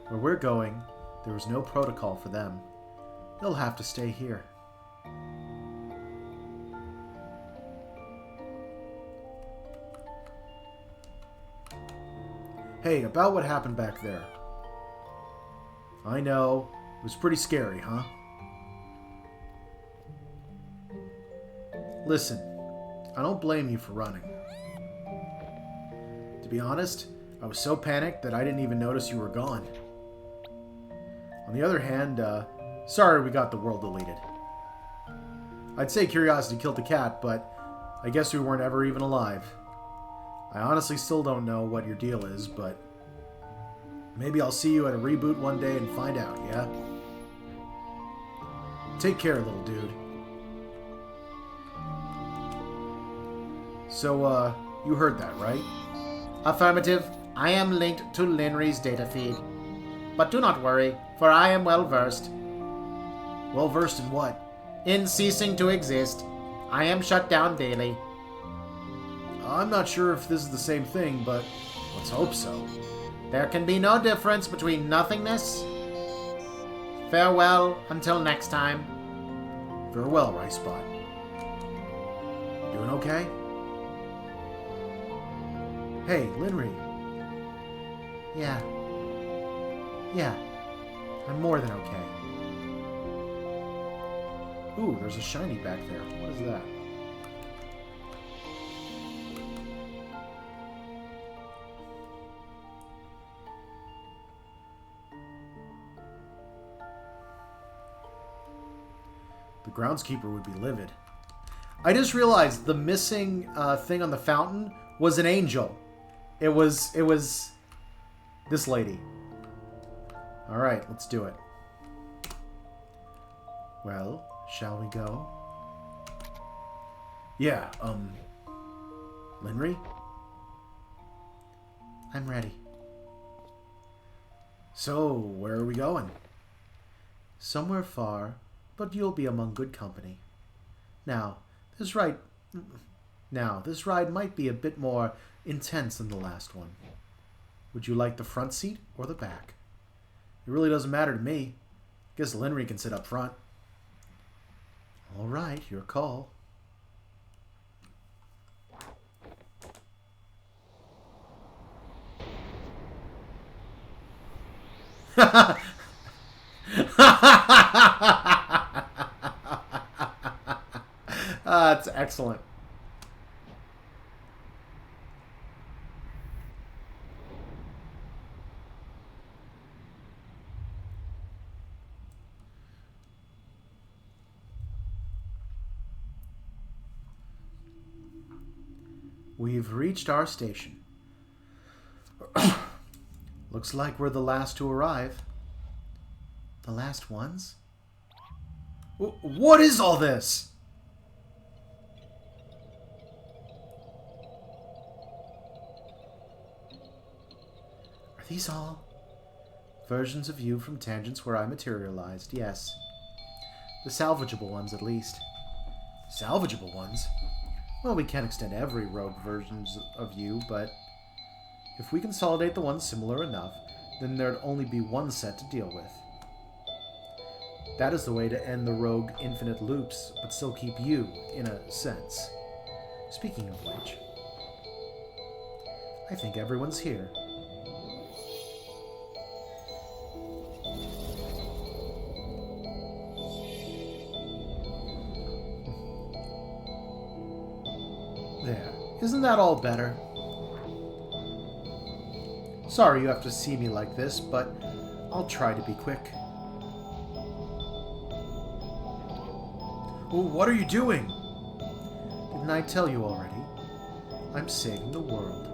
Where we're going, there is no protocol for them. They'll have to stay here. Hey, about what happened back there. I know. It was pretty scary, huh? Listen, I don't blame you for running. To be honest, I was so panicked that I didn't even notice you were gone. On the other hand, sorry we got the world deleted. I'd say curiosity killed the cat, but I guess we weren't ever even alive. I honestly still don't know what your deal is, but maybe I'll see you at a reboot one day and find out, yeah? Take care, little dude. So, you heard that, right?
Affirmative. I am linked to Linry's data feed. But do not worry, for I am well versed.
Well versed in what?
In ceasing to exist. I am shut down daily.
I'm not sure if this is the same thing, but let's hope so.
There can be no difference between nothingness. Farewell until next time.
Farewell, Ricebot. Doing okay? Hey, Linry.
Yeah. I'm more than okay.
Ooh, there's a shiny back there. What is that? The groundskeeper would be livid. I just realized the missing thing on the fountain was an angel. It was this lady. All right, let's do it. Well, shall we go? Yeah, Linry?
I'm ready.
So, where are we going?
Somewhere far, but you'll be among good company. Now, this ride might be a bit more intense than the last one. Would you like the front seat or the back?
It really doesn't matter to me. Guess Linry can sit up front.
All right, your call.
That's excellent. We've reached our station. Looks like we're the last to arrive.
The last ones?
What is all this?
Are these all versions of you from tangents where I materialized? Yes. The salvageable ones, at least.
Salvageable ones?
Well, we can't extend every rogue versions of you, but if we consolidate the ones similar enough, then there'd only be one set to deal with. That is the way to end the rogue infinite loops, but still keep you, in a sense. Speaking of which, I think everyone's here. There. Isn't that all better? Sorry you have to see me like this, but I'll try to be quick.
What are you doing?
Didn't I tell you already? I'm saving the world.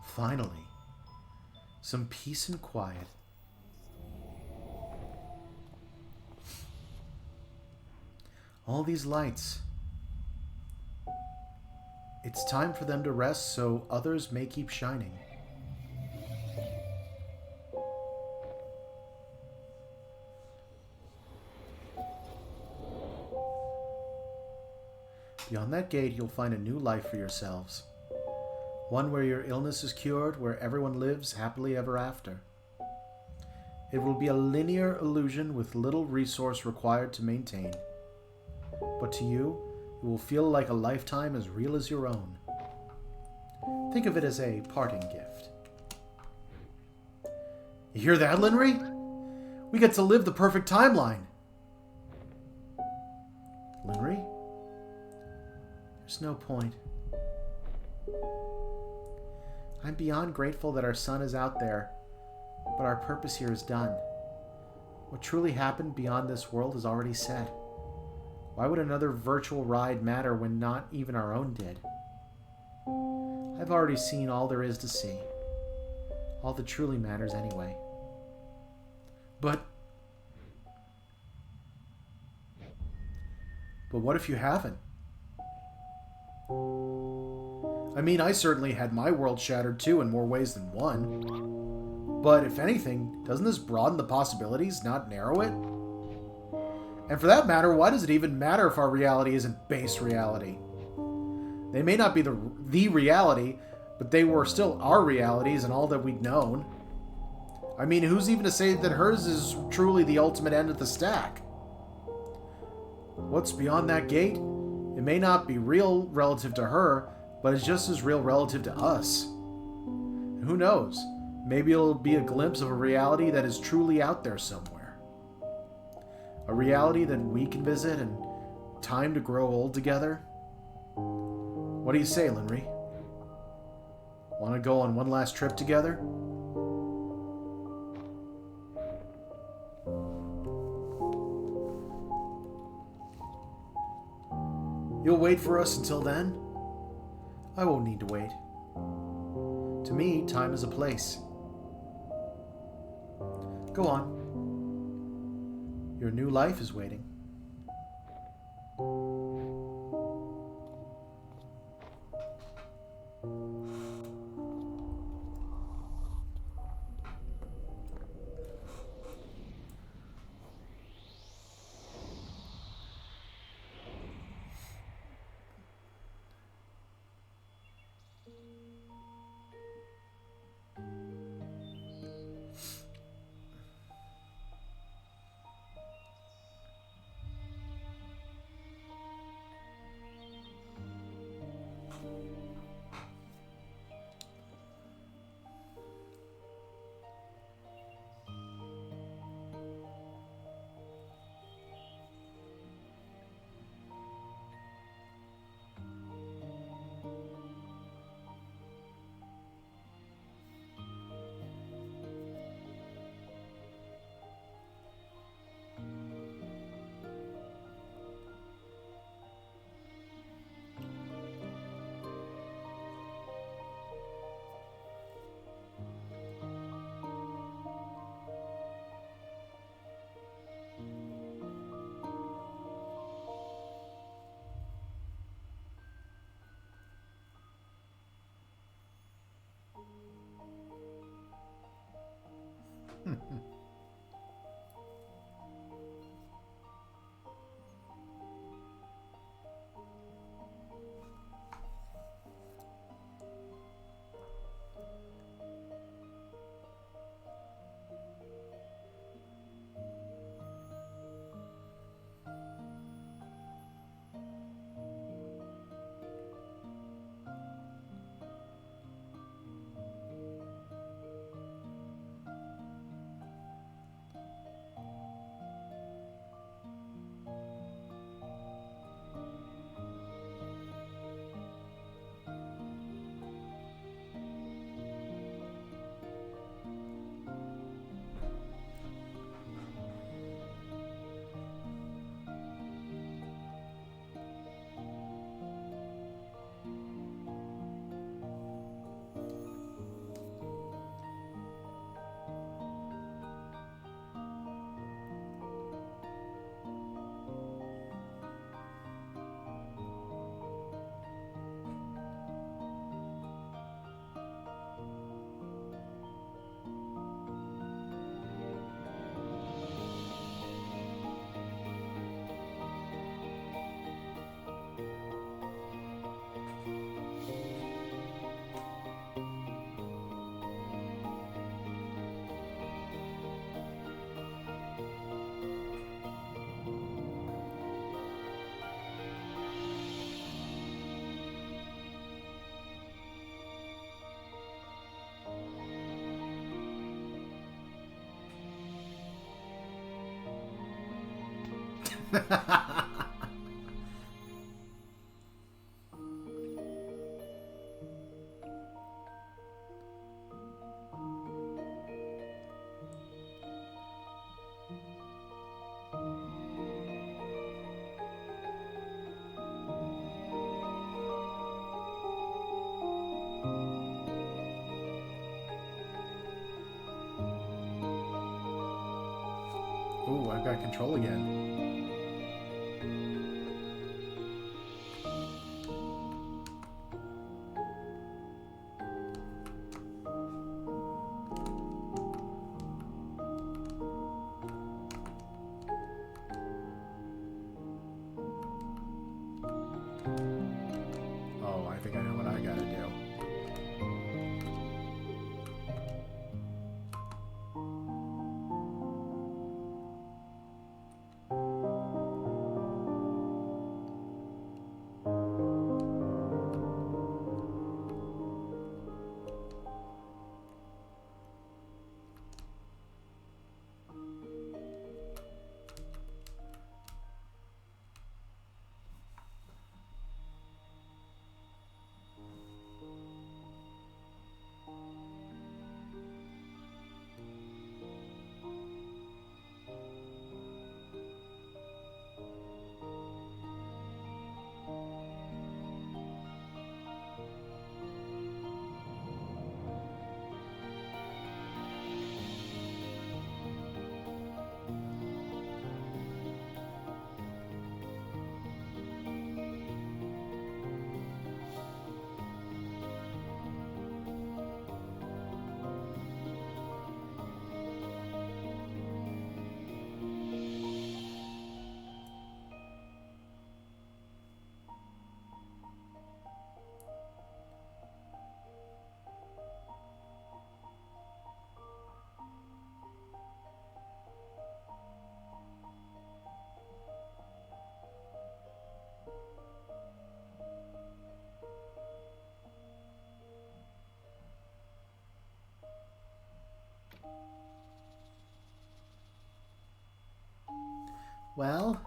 Finally, some peace and quiet. All these lights. It's time for them to rest so others may keep shining. Beyond that gate, you'll find a new life for yourselves. One where your illness is cured, where everyone lives happily ever after.
It will be a linear illusion with little resource required to maintain. But to you, it will feel like a lifetime as real as your own. Think of it as a parting gift. You hear that, Linry? We get to live the perfect timeline. Linry? There's no point. I'm beyond grateful that our son is out there, but our purpose here is done. What truly happened beyond this world is already said. Why would another virtual ride matter when not even our own did? I've already seen all there is to see. All that truly matters anyway. But what if you haven't? I mean, I certainly had my world shattered too in more ways than one. But if anything, doesn't this broaden the possibilities, not narrow it? And for that matter, why does it even matter if our reality isn't base reality? They may not be the reality, but they were still our realities and all that we'd known. I mean, who's even to say that hers is truly the ultimate end of the stack? What's beyond that gate? It may not be real relative to her, but it's just as real relative to us. And who knows? Maybe it'll be a glimpse of a reality that is truly out there somewhere. A reality that we can visit and time to grow old together. What do you say, Linry? Want to go on one last trip together? You'll wait for us until then? I won't need to wait. To me, time is a place. Go on. Your new life is waiting. Ooh, I've got control again. Oh, I think I know what I gotta do. Well,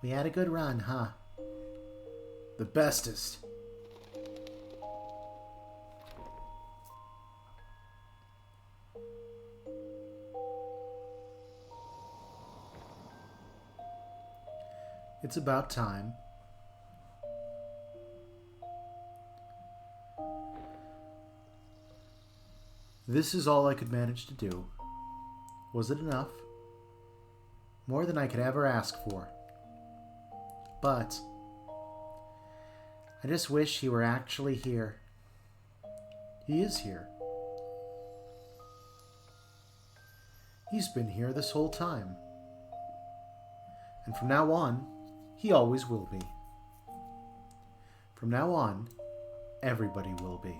we had a good run, huh? The bestest. It's about time. This is all I could manage to do. Was it enough? More than I could ever ask for. But I just wish he were actually here. He is here. He's been here this whole time. And from now on, he always will be. From now on, everybody will be.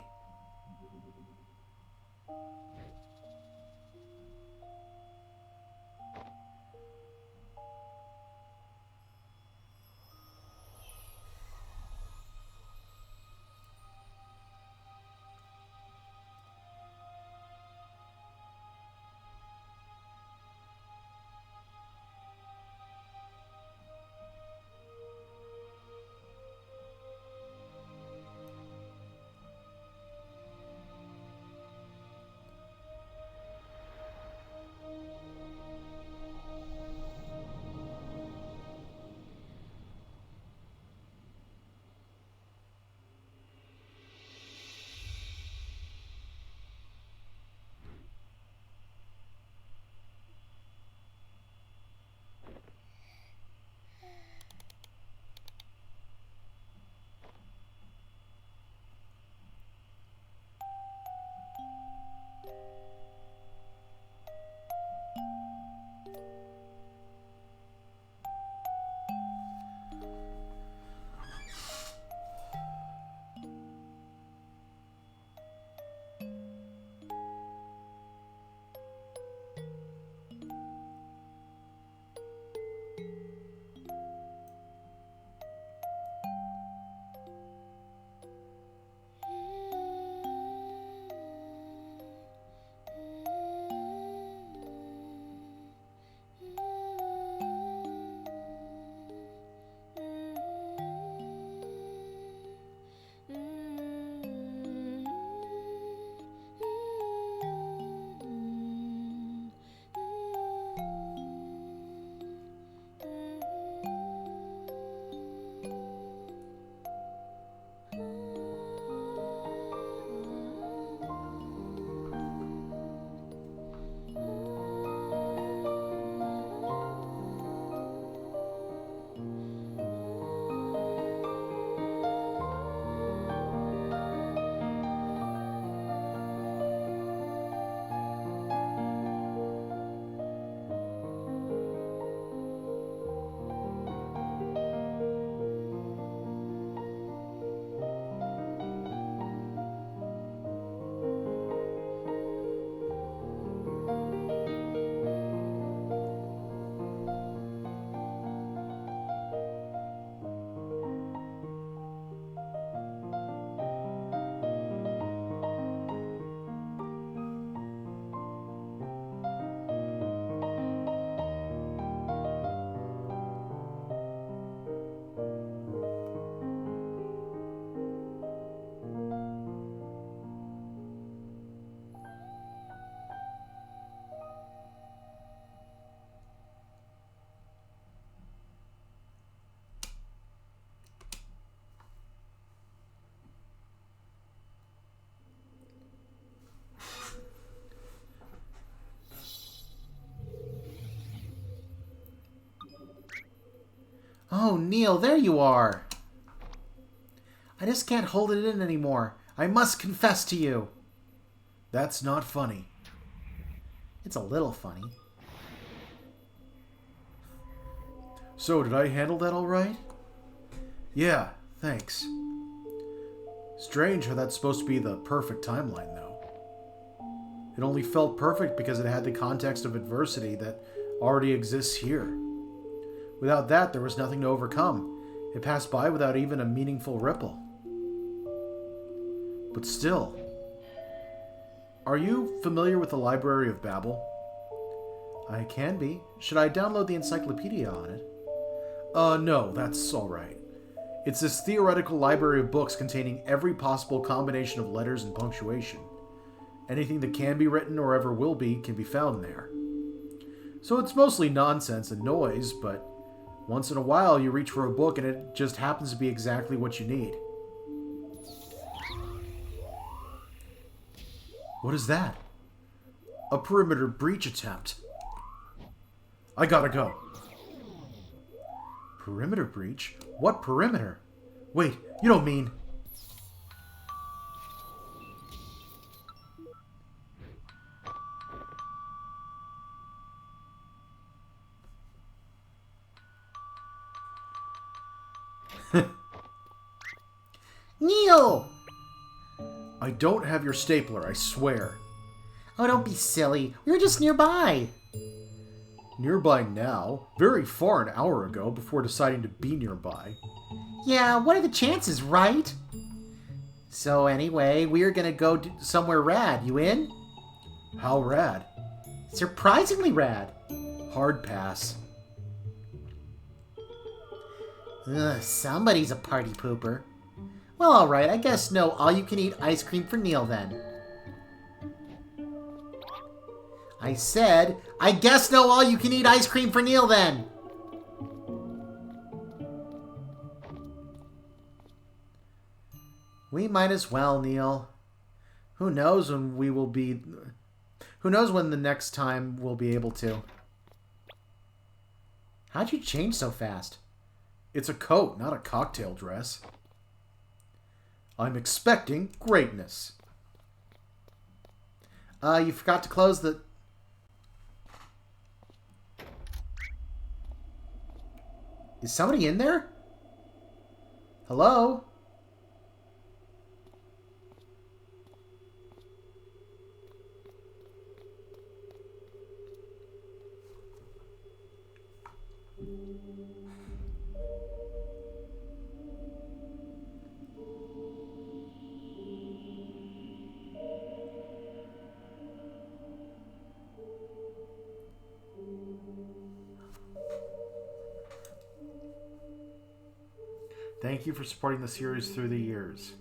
Oh, Neil, there you are. I just can't hold it in anymore. I must confess to you.
That's not funny.
It's a little funny.
So, did I handle that all right? Yeah, thanks. Strange how that's supposed to be the perfect timeline, though. It only felt perfect because it had the context of adversity that already exists here. Without that, there was nothing to overcome. It passed by without even a meaningful ripple. But still, are you familiar with the Library of Babel? I can be. Should I download the encyclopedia on it? No, that's alright. It's this theoretical library of books containing every possible combination of letters and punctuation. Anything that can be written or ever will be can be found there. So it's mostly nonsense and noise, but once in a while you reach for a book and it just happens to be exactly what you need. What is that? A perimeter breach attempt. I gotta go. Perimeter breach? What perimeter? Wait, you don't mean...
Neil!
I don't have your stapler, I swear.
Oh, don't be silly. We were just nearby.
Nearby now? Very far an hour ago before deciding to be nearby.
Yeah, what are the chances, right? So anyway, we're gonna go somewhere rad. You in?
How rad?
Surprisingly rad.
Hard pass.
Ugh, somebody's a party pooper. Well, alright, I guess no all-you-can-eat ice cream for Neil, then. I said, I guess no all-you-can-eat ice cream for Neil, then. We might as well, Neil. Who knows when we will be... Who knows when the next time we'll be able to. How'd you change so fast?
It's a coat, not a cocktail dress. I'm expecting greatness.
You forgot to close the... Is somebody in there? Hello?
Thank you for supporting the series through the years.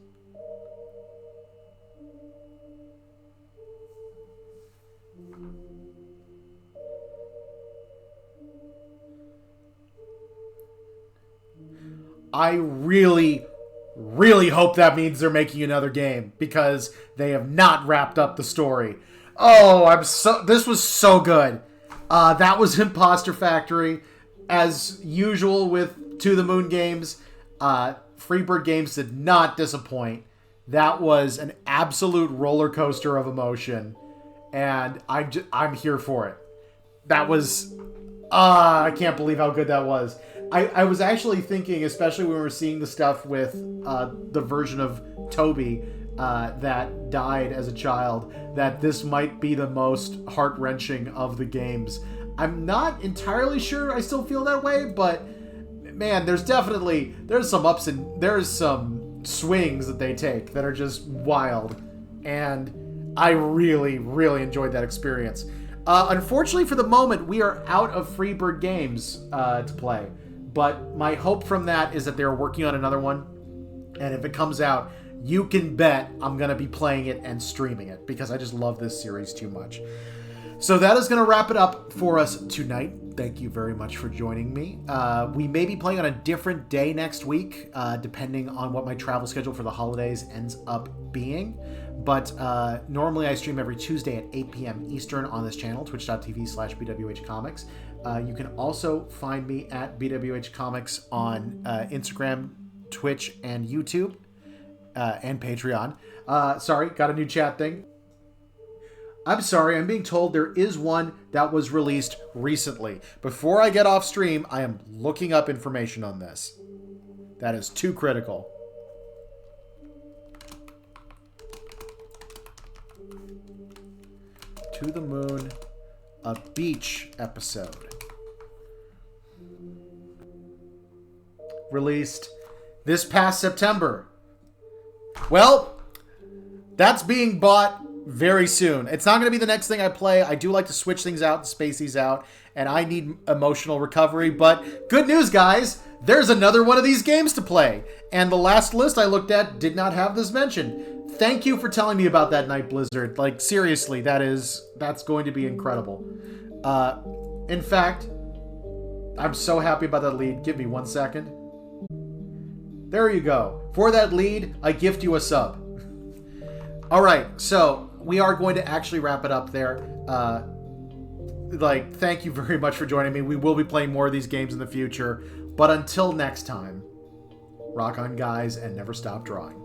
I really hope that means they're making another game, because they have not wrapped up the story. Oh, this was so good. That was Imposter Factory. As usual with To the Moon games, Freebird Games did not disappoint. That was an absolute roller coaster of emotion, and I'm here for it. That was... I can't believe how good that was. I was actually thinking, especially when we were seeing the stuff with the version of Toby that died as a child, that this might be the most heart-wrenching of the games. I'm not entirely sure I still feel that way, but man, there's some ups and there's some swings that they take that are just wild, and I really enjoyed that experience. Unfortunately, for the moment, we are out of Freebird Games to play, but my hope from that is that they're working on another one, and if it comes out, you can bet I'm going to be playing it and streaming it, because I just love this series too much. So that is going to wrap it up for us tonight. Thank you very much for joining me. We may be playing on a different day next week, depending on what my travel schedule for the holidays ends up being. But normally I stream every Tuesday at 8 p.m. Eastern on this channel, twitch.tv/BWHComics. You can also find me at BWHComics on Instagram, Twitch, and YouTube, and Patreon. Sorry, got a new chat thing. I'm sorry, I'm being told there is one that was released recently. Before I get off stream, I am looking up information on this. That is too critical. To the Moon, a beach episode. Released this past September. Well, that's being bought very soon. It's not going to be the next thing I play. I do like to switch things out and space these out, and I need emotional recovery, but good news, guys! There's another one of these games to play, and the last list I looked at did not have this mentioned. Thank you for telling me about that, Night Blizzard. Like, seriously, that's going to be incredible. In fact, I'm so happy about that lead. Give me 1 second. There you go. For that lead, I gift you a sub. Alright, so we are going to actually wrap it up there. Thank you very much for joining me. We will be playing more of these games in the future. But until next time, rock on, guys, and never stop drawing.